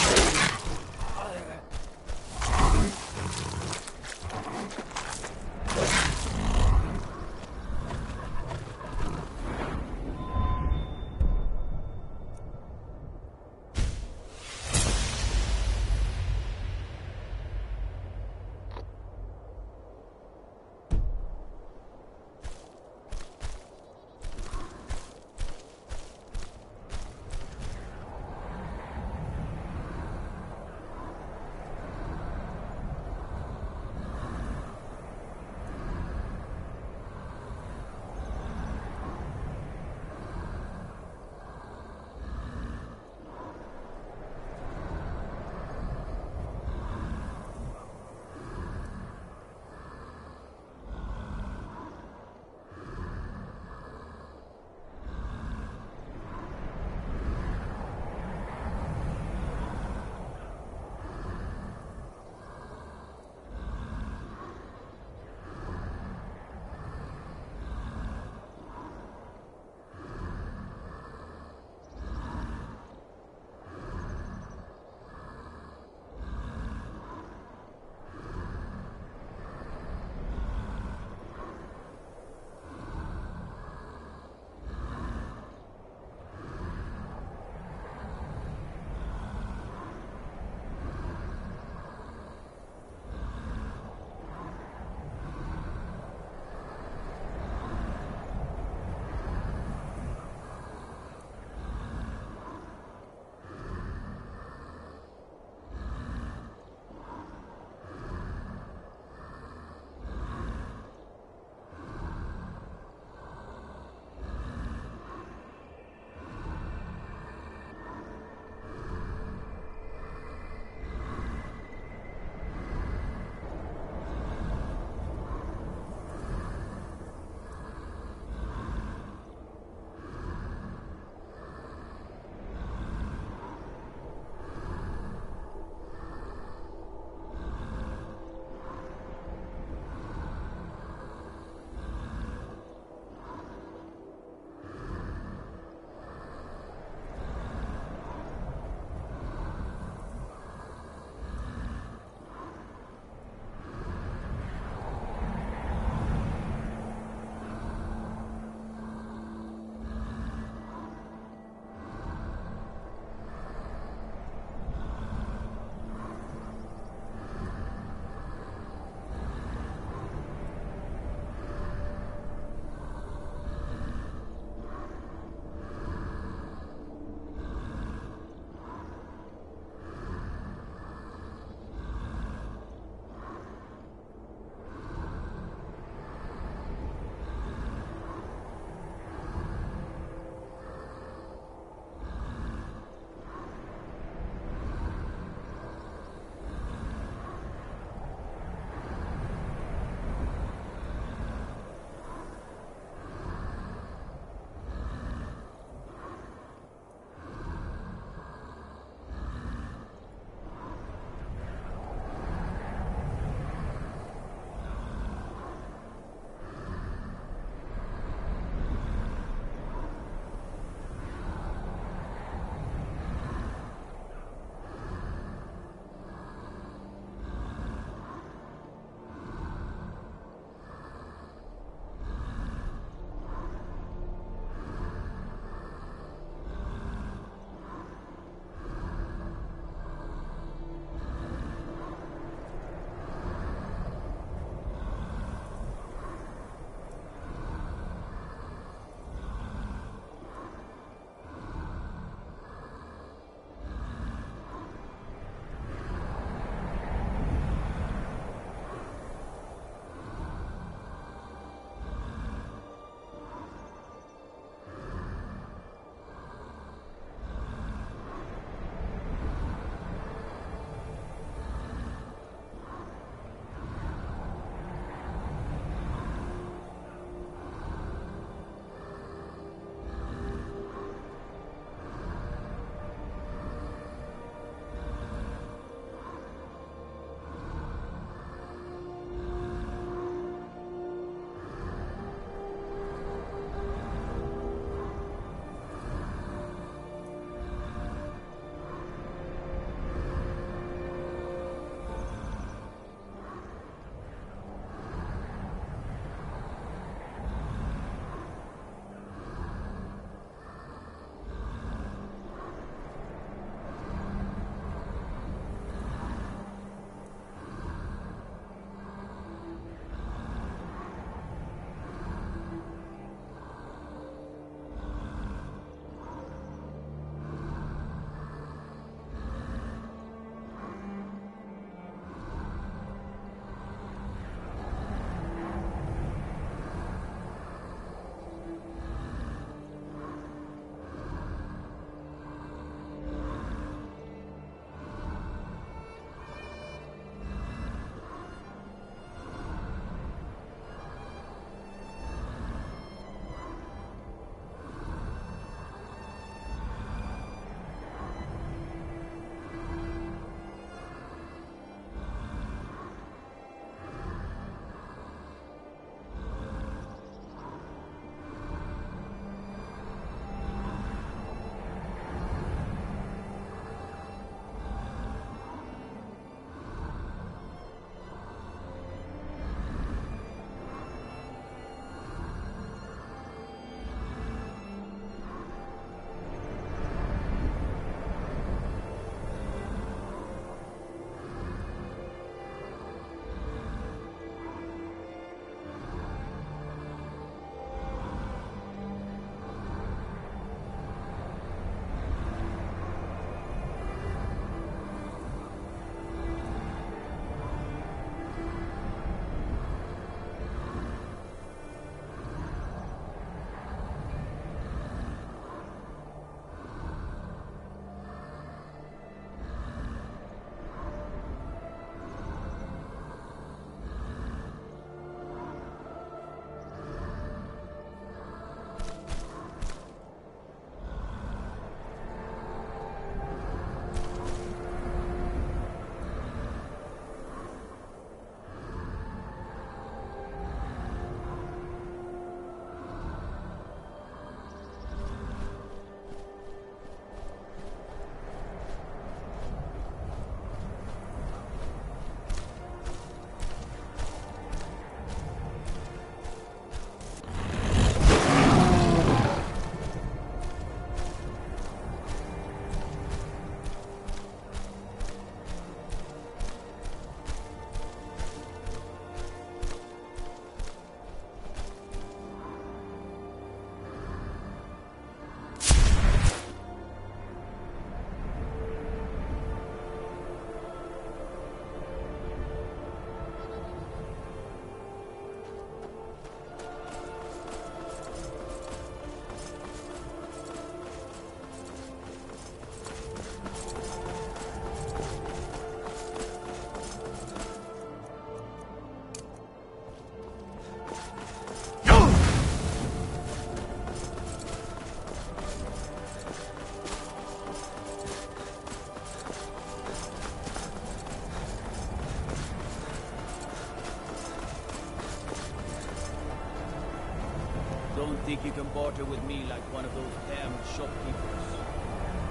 Think you can barter with me like one of those damn shopkeepers?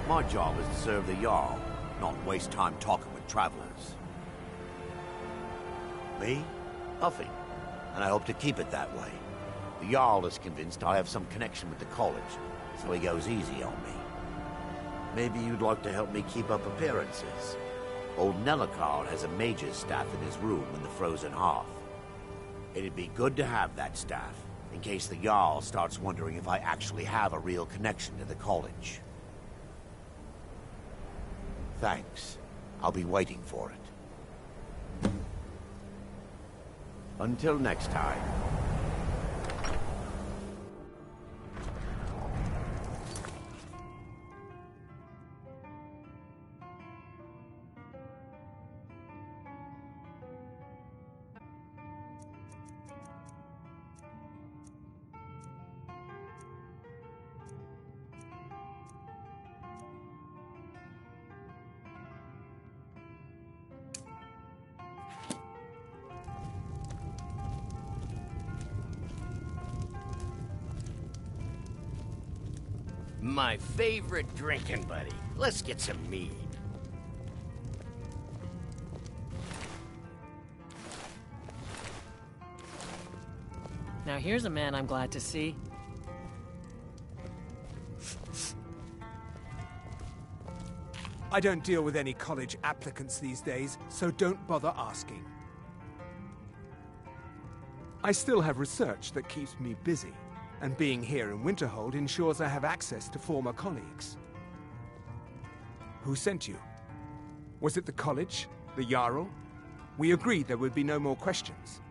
My job is to serve the Jarl, not waste time talking with travelers. Me? Nothing. And I hope to keep it that way. The Jarl is convinced I have some connection with the college, so he goes easy on me. Maybe you'd like to help me keep up appearances. Old Nellikard has a mage's staff in his room in the frozen hearth. It'd be good to have that staff, in case the Jarl starts wondering if I actually have a real connection to the college. Thanks. I'll be waiting for it. Until next time. My favorite drinking buddy. Let's get some mead. Now here's a man I'm glad to see. I don't deal with any college applicants these days, so don't bother asking. I still have research that keeps me busy, and being here in Winterhold ensures I have access to former colleagues. Who sent you? Was it the college? The Jarl? We agreed there would be no more questions.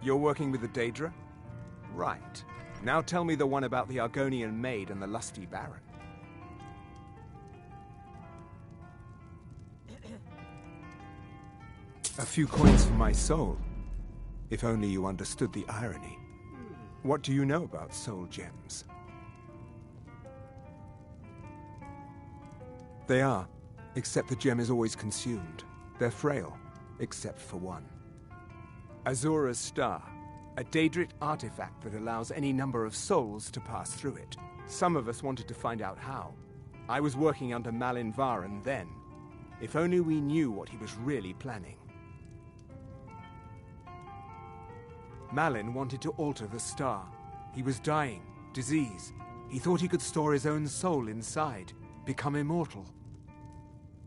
You're working with the Daedra? Right. Now tell me the one about the Argonian maid and the lusty baron. A few coins for my soul. If only you understood the irony. What do you know about soul gems? They are, except the gem is always consumed. They're frail, except for one. Azura's Star, a Daedric artifact that allows any number of souls to pass through it. Some of us wanted to find out how. I was working under Malin Varen then. If only we knew what he was really planning. Malin wanted to alter the star. He was dying, disease. He thought he could store his own soul inside, become immortal.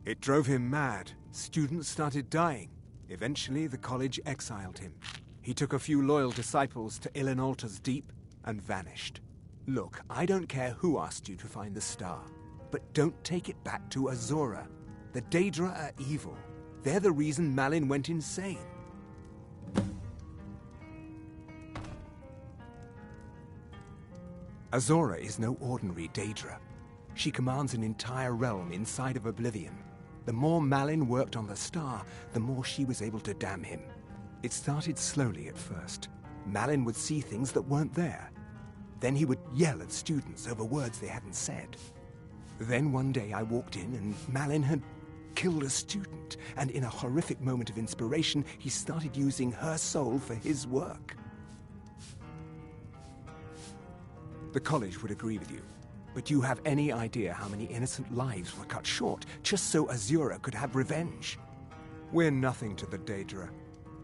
It drove him mad. Students started dying. Eventually, the college exiled him. He took a few loyal disciples to Illinalta's Deep and vanished. Look, I don't care who asked you to find the star, but don't take it back to Azura. The Daedra are evil. They're the reason Malin went insane. Azura is no ordinary Daedra. She commands an entire realm inside of Oblivion. The more Malin worked on the star, the more she was able to damn him. It started slowly at first. Malin would see things that weren't there. Then he would yell at students over words they hadn't said. Then one day I walked in and Malin had killed a student, and in a horrific moment of inspiration, he started using her soul for his work. The college would agree with you, but do you have any idea how many innocent lives were cut short just so Azura could have revenge? We're nothing to the Daedra.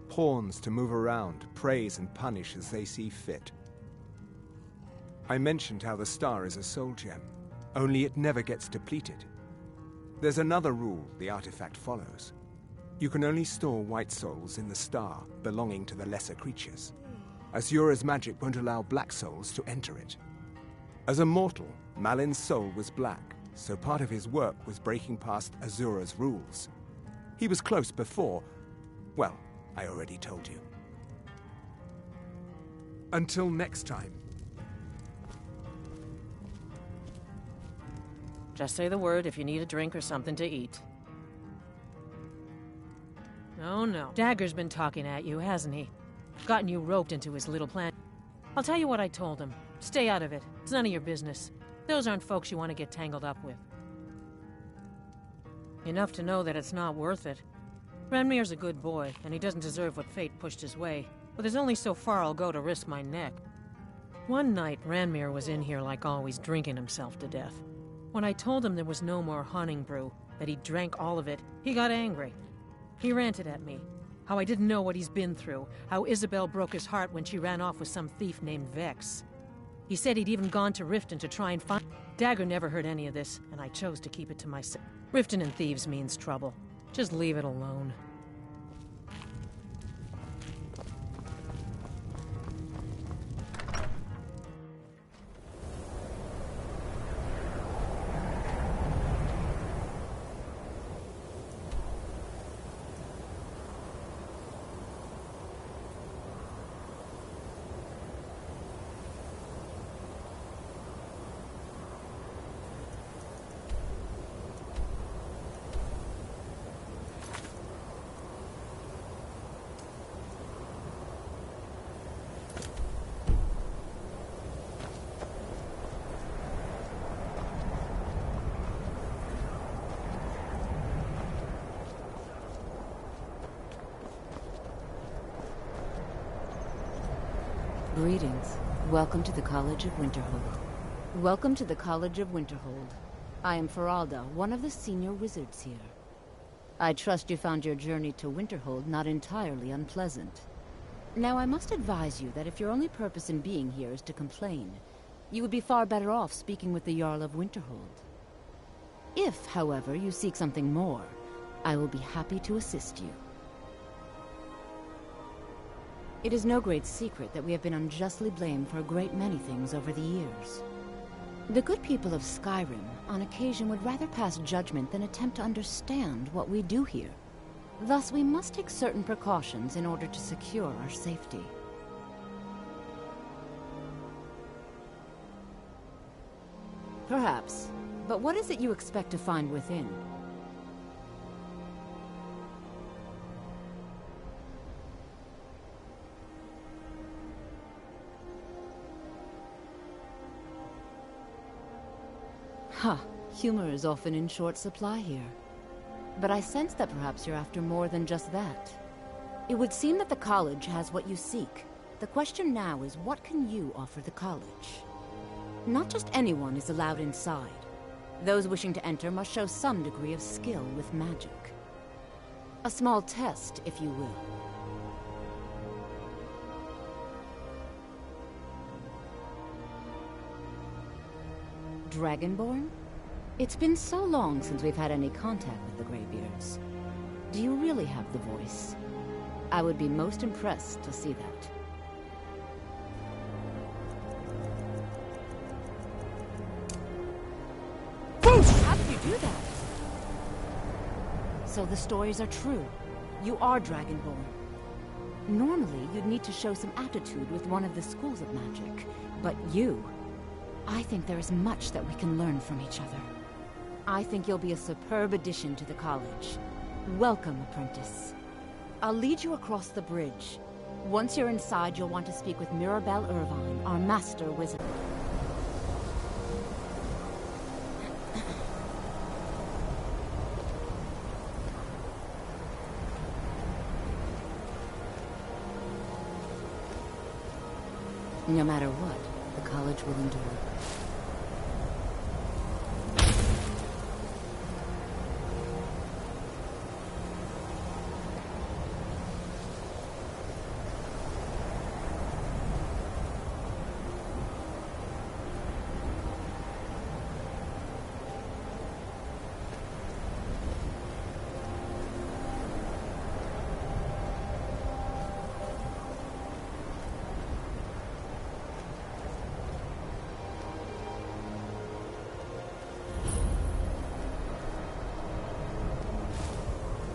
Pawns to move around, praise and punish as they see fit. I mentioned how the star is a soul gem, only it never gets depleted. There's another rule the artifact follows. You can only store white souls in the star belonging to the lesser creatures. Azura's magic won't allow black souls to enter it. As a mortal, Malin's soul was black, so part of his work was breaking past Azura's rules. He was close before. Well, I already told you. Until next time. Just say the word if you need a drink or something to eat. Oh no. Dagger's been talking at you, hasn't he? Gotten you roped into his little plan. I'll tell you what I told him. Stay out of it. It's none of your business. Those aren't folks you want to get tangled up with. Enough to know that it's not worth it. Ranmir's a good boy, and he doesn't deserve what fate pushed his way. But there's only so far I'll go to risk my neck. One night, Ranmir was in here like always, drinking himself to death. When I told him there was no more hunting brew, that he drank all of it, he got angry. He ranted at me. How I didn't know what he's been through. How Isabel broke his heart when she ran off with some thief named Vex. He said he'd even gone to Riften to try and find... Dagger never heard any of this, and I chose to keep it to myself. Riften and thieves means trouble. Just leave it alone. Greetings. Welcome to the College of Winterhold. Welcome to the College of Winterhold. I am Feralda, one of the senior wizards here. I trust you found your journey to Winterhold not entirely unpleasant. Now, I must advise you that if your only purpose in being here is to complain, you would be far better off speaking with the Jarl of Winterhold. If, however, you seek something more, I will be happy to assist you. It is no great secret that we have been unjustly blamed for a great many things over the years. The good people of Skyrim, on occasion, would rather pass judgment than attempt to understand what we do here. Thus, we must take certain precautions in order to secure our safety. Perhaps. But what is it you expect to find within? Huh. Humor is often in short supply here. But I sense that perhaps you're after more than just that. It would seem that the college has what you seek. The question now is, what can you offer the college? Not just anyone is allowed inside. Those wishing to enter must show some degree of skill with magic. A small test, if you will. Dragonborn? It's been so long since we've had any contact with the Greybeards. Do you really have the voice? I would be most impressed to see that. How did you do that? So the stories are true. You are Dragonborn. Normally, you'd need to show some aptitude with one of the schools of magic. But you... I think there is much that we can learn from each other. I think you'll be a superb addition to the college. Welcome, apprentice. I'll lead you across the bridge. Once you're inside, you'll want to speak with Mirabelle Irvine, our master wizard. No matter what, the college will endure.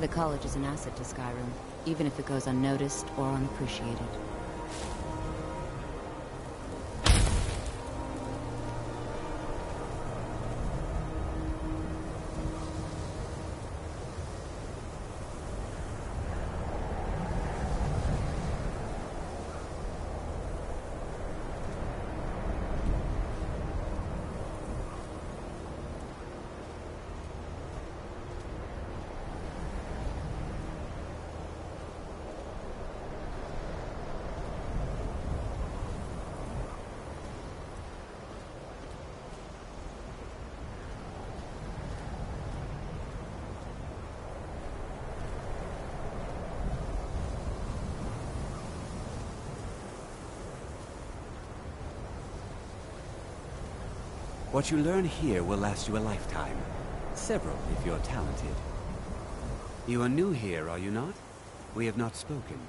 The college is an asset to Skyrim, even if it goes unnoticed or unappreciated. What you learn here will last you a lifetime. Several, if you're talented. You are new here, are you not? We have not spoken.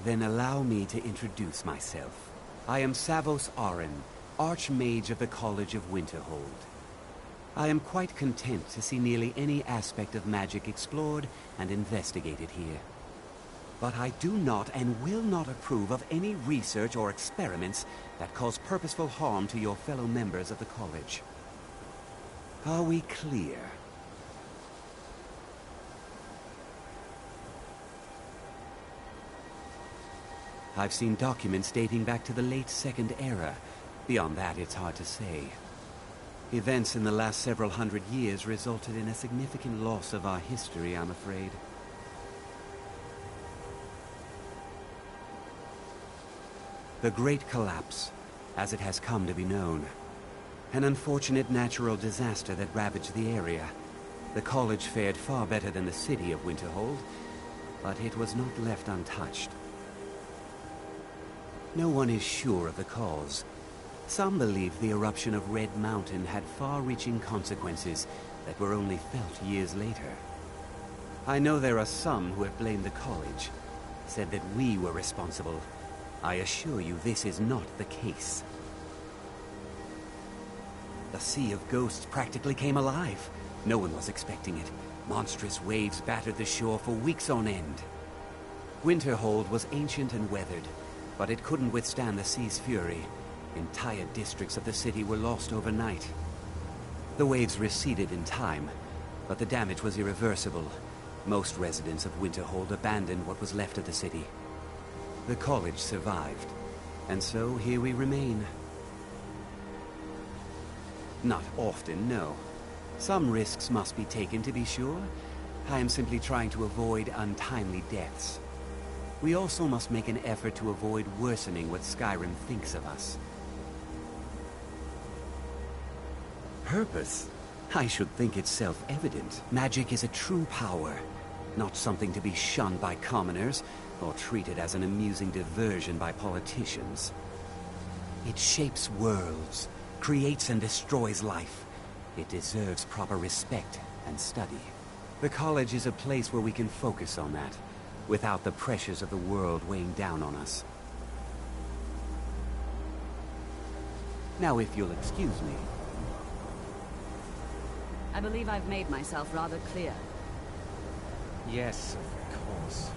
Then allow me to introduce myself. I am Savos Aren, Archmage of the College of Winterhold. I am quite content to see nearly any aspect of magic explored and investigated here. But I do not and will not approve of any research or experiments that cause purposeful harm to your fellow members of the college. Are we clear? I've seen documents dating back to the late Second Era. Beyond that, it's hard to say. Events in the last several hundred years resulted in a significant loss of our history, I'm afraid. The Great Collapse, as it has come to be known. An unfortunate natural disaster that ravaged the area. The college fared far better than the city of Winterhold, but it was not left untouched. No one is sure of the cause. Some believe the eruption of Red Mountain had far-reaching consequences that were only felt years later. I know there are some who have blamed the college, said that we were responsible. I assure you this is not the case. The Sea of Ghosts practically came alive. No one was expecting it. Monstrous waves battered the shore for weeks on end. Winterhold was ancient and weathered, but it couldn't withstand the sea's fury. Entire districts of the city were lost overnight. The waves receded in time, but the damage was irreversible. Most residents of Winterhold abandoned what was left of the city. The college survived, and so here we remain. Not often, no. Some risks must be taken, to be sure. I am simply trying to avoid untimely deaths. We also must make an effort to avoid worsening what Skyrim thinks of us. Purpose? I should think it's self-evident. Magic is a true power, not something to be shunned by commoners, or treated as an amusing diversion by politicians. It shapes worlds, creates and destroys life. It deserves proper respect and study. The college is a place where we can focus on that, without the pressures of the world weighing down on us. Now, if you'll excuse me. I believe I've made myself rather clear. Yes, of course.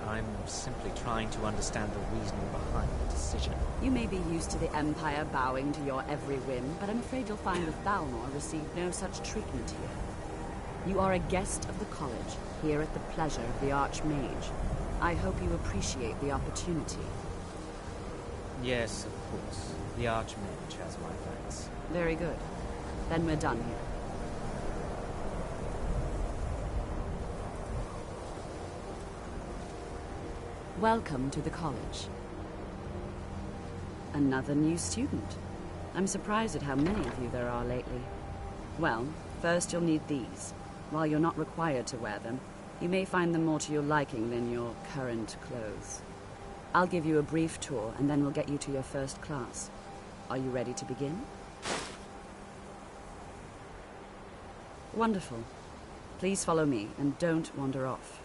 I'm simply trying to understand the reasoning behind the decision. You may be used to the Empire bowing to your every whim, but I'm afraid you'll find that Thalmor received no such treatment here. You are a guest of the college, here at the pleasure of the Archmage. I hope you appreciate the opportunity. Yes, of course. The Archmage has my thanks. Very good. Then we're done here. Welcome to the college. Another new student. I'm surprised at how many of you there are lately. Well, first you'll need these. While you're not required to wear them, you may find them more to your liking than your current clothes. I'll give you a brief tour, and then we'll get you to your first class. Are you ready to begin? Wonderful. Please follow me, and don't wander off.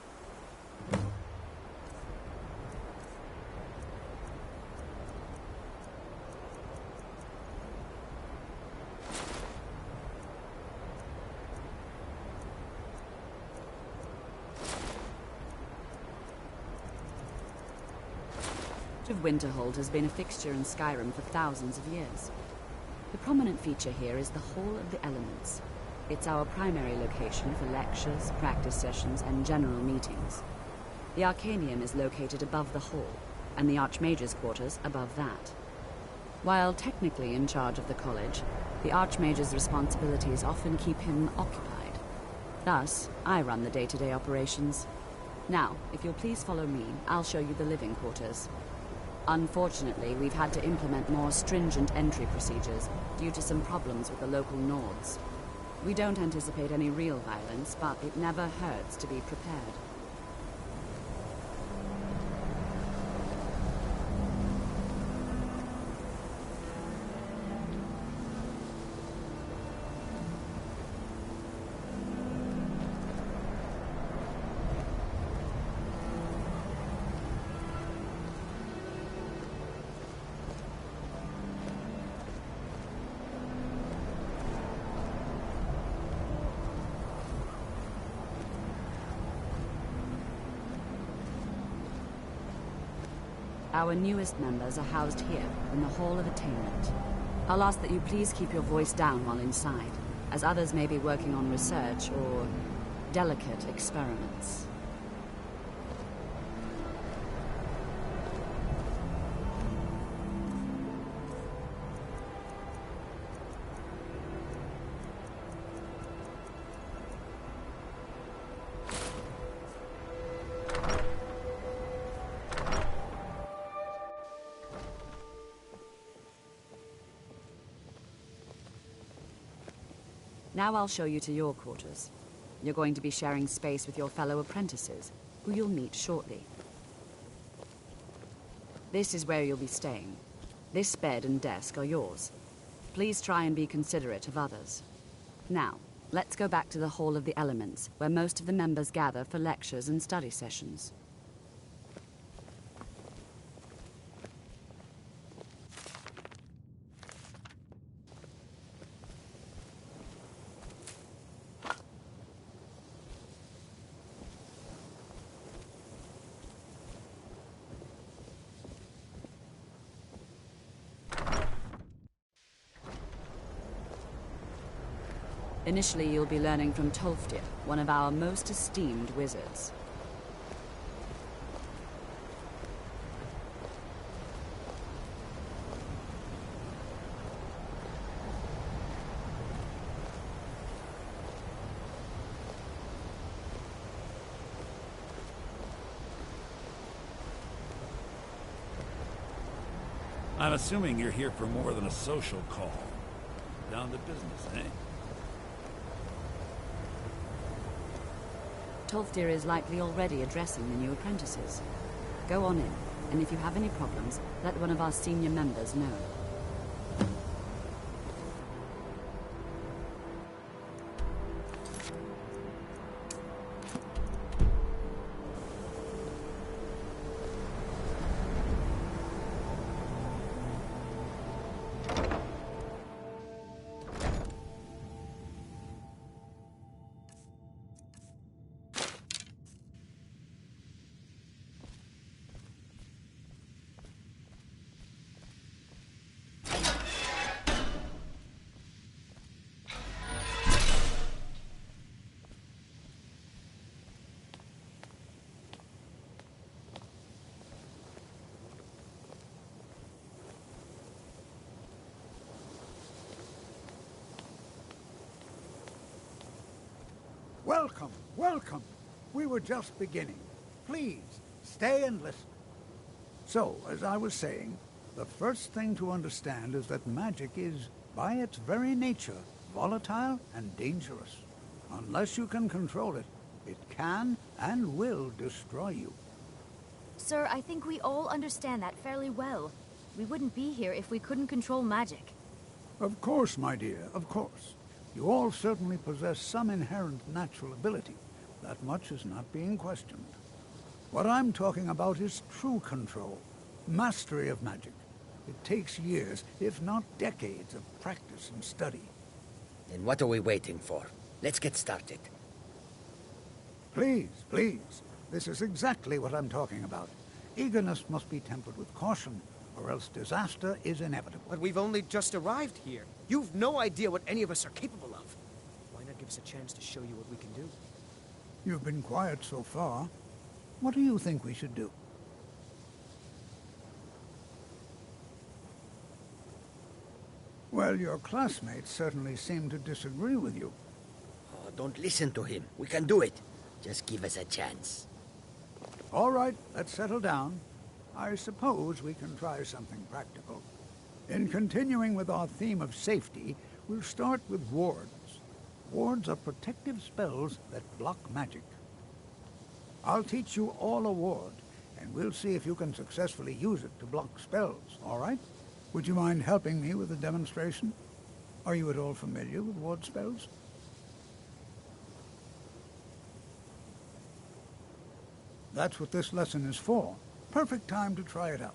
Of Winterhold has been a fixture in Skyrim for thousands of years. The prominent feature here is the Hall of the Elements. It's our primary location for lectures, practice sessions, and general meetings. The Arcaneum is located above the hall, and the Archmage's quarters above that. While technically in charge of the college, the Archmage's responsibilities often keep him occupied. Thus, I run the day-to-day operations. Now, if you'll please follow me, I'll show you the living quarters. Unfortunately, we've had to implement more stringent entry procedures due to some problems with the local Nords. We don't anticipate any real violence, but it never hurts to be prepared. Our newest members are housed here, in the Hall of Attainment. I'll ask that you please keep your voice down while inside, as others may be working on research or delicate experiments. Now I'll show you to your quarters. You're going to be sharing space with your fellow apprentices, who you'll meet shortly. This is where you'll be staying. This bed and desk are yours. Please try and be considerate of others. Now, let's go back to the Hall of the Elements, where most of the members gather for lectures and study sessions. Initially, you'll be learning from Tolfdir, one of our most esteemed wizards. I'm assuming you're here for more than a social call. Down to business, eh? Tolfdir is likely already addressing the new apprentices. Go on in, and if you have any problems, let one of our senior members know. Welcome, welcome. We were just beginning. Please, stay and listen. So, as I was saying, the first thing to understand is that magic is, by its very nature, volatile and dangerous. Unless you can control it, it can and will destroy you. Sir, I think we all understand that fairly well. We wouldn't be here if we couldn't control magic. Of course, my dear, of course. You all certainly possess some inherent natural ability. That much is not being questioned. What I'm talking about is true control, mastery of magic. It takes years, if not decades, of practice and study. Then what are we waiting for? Let's get started. Please, please. This is exactly what I'm talking about. Eagerness must be tempered with caution, or else disaster is inevitable. But we've only just arrived here. You've no idea what any of us are capable of. Why not give us a chance to show you what we can do? You've been quiet so far. What do you think we should do? Well, your classmates certainly seem to disagree with you. Oh, don't listen to him. We can do it. Just give us a chance. All right, let's settle down. I suppose we can try something practical. In continuing with our theme of safety, we'll start with wards. Wards are protective spells that block magic. I'll teach you all a ward, and we'll see if you can successfully use it to block spells, all right? Would you mind helping me with a demonstration? Are you at all familiar with ward spells? That's what this lesson is for. Perfect time to try it out.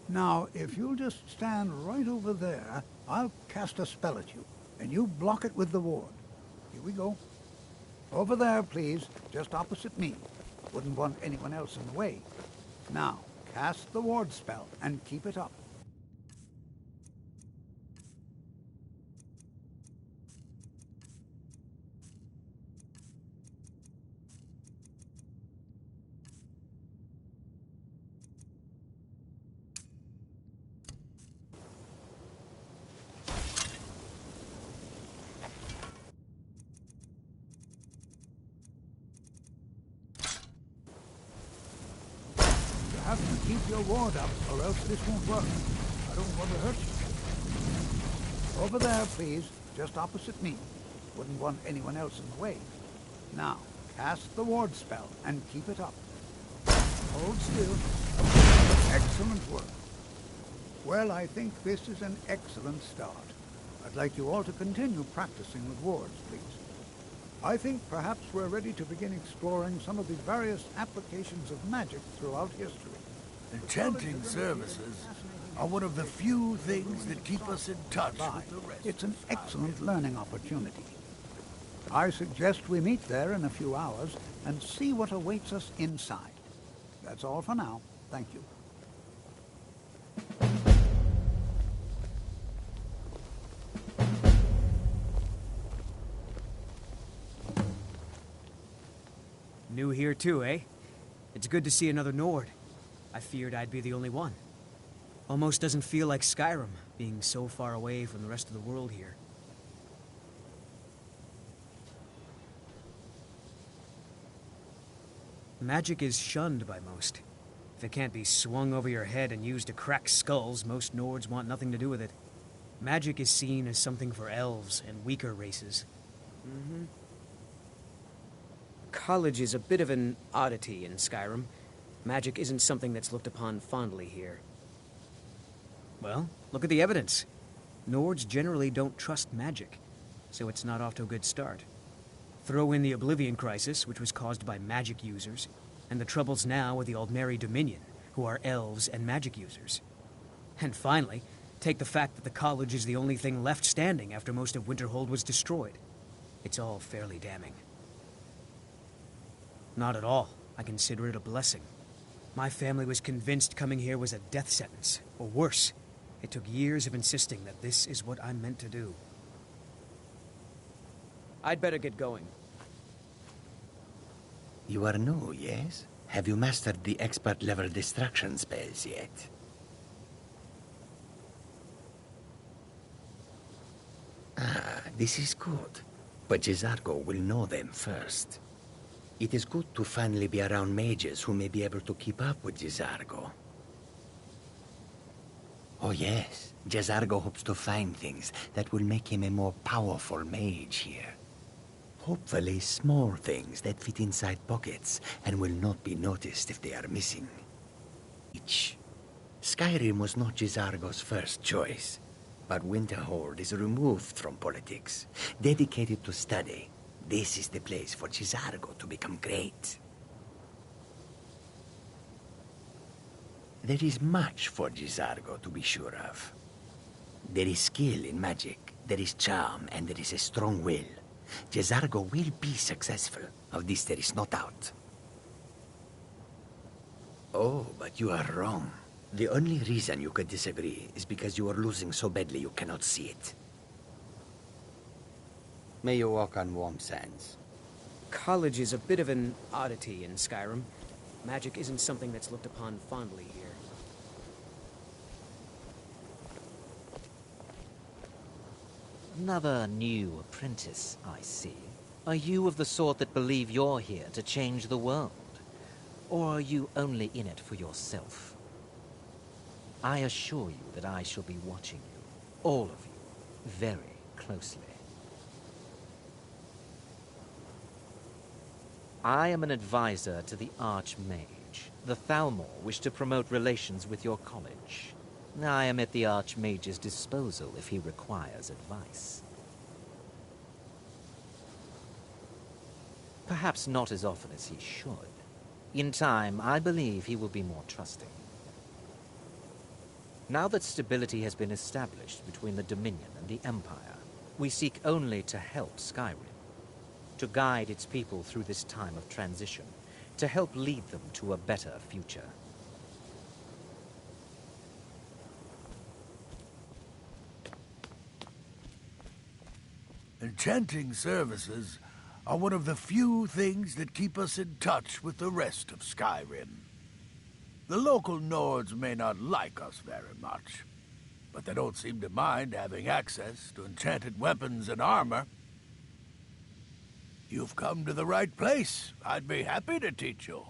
Now, if you'll just stand right over there, I'll cast a spell at you, and you block it with the ward. Here we go. Over there, please, just opposite me. Wouldn't want anyone else in the way. Now, cast the ward spell and keep it up. You have to keep your ward up, or else this won't work. I don't want to hurt you. Over there, please. Just opposite me. Wouldn't want anyone else in the way. Now, cast the ward spell and keep it up. Hold still. Excellent work. Well, I think this is an excellent start. I'd like you all to continue practicing with wards, please. I think perhaps we're ready to begin exploring some of the various applications of magic throughout history. Enchanting services are one of the few things that keep us in touch with the rest. It's an excellent learning opportunity. I suggest we meet there in a few hours and see what awaits us inside. That's all for now. Thank you. New here too, eh? It's good to see another Nord. I feared I'd be the only one. Almost doesn't feel like Skyrim, being so far away from the rest of the world here. Magic is shunned by most. If it can't be swung over your head and used to crack skulls, most Nords want nothing to do with it. Magic is seen as something for elves and weaker races. College is a bit of an oddity in Skyrim. Magic isn't something that's looked upon fondly here. Well, look at the evidence. Nords generally don't trust magic, so it's not off to a good start. Throw in the Oblivion Crisis, which was caused by magic users, and the troubles now with the Aldmeri Dominion, who are elves and magic users. And finally, take the fact that the college is the only thing left standing after most of Winterhold was destroyed. It's all fairly damning. Not at all. I consider it a blessing. My family was convinced coming here was a death sentence, or worse. It took years of insisting that this is what I'm meant to do. I'd better get going. You are new, yes? Have you mastered the expert-level distraction spells yet? Ah, this is good. But Jizargo will know them first. It is good to finally be around mages who may be able to keep up with Jizargo. Oh yes, Jizargo hopes to find things that will make him a more powerful mage here. Hopefully small things that fit inside pockets and will not be noticed if they are missing. Skyrim was not Jizargo's first choice, but Winterhold is removed from politics, dedicated to study. This is the place for Jizargo to become great. There is much for Jizargo to be sure of. There is skill in magic, there is charm, and there is a strong will. Jizargo will be successful. Of this there is no doubt. Oh, but you are wrong. The only reason you could disagree is because you are losing so badly you cannot see it. May you walk on warm sands. College is a bit of an oddity in Skyrim. Magic isn't something that's looked upon fondly here. Another new apprentice, I see. Are you of the sort that believe you're here to change the world? Or are you only in it for yourself? I assure you that I shall be watching you, all of you, very closely. I am an advisor to the Archmage. The Thalmor wish to promote relations with your college. I am at the Archmage's disposal if he requires advice. Perhaps not as often as he should. In time, I believe he will be more trusting. Now that stability has been established between the Dominion and the Empire, we seek only to help Skyrim, to guide its people through this time of transition, to help lead them to a better future. Enchanting services are one of the few things that keep us in touch with the rest of Skyrim. The local Nords may not like us very much, but they don't seem to mind having access to enchanted weapons and armor. You've come to the right place. I'd be happy to teach you.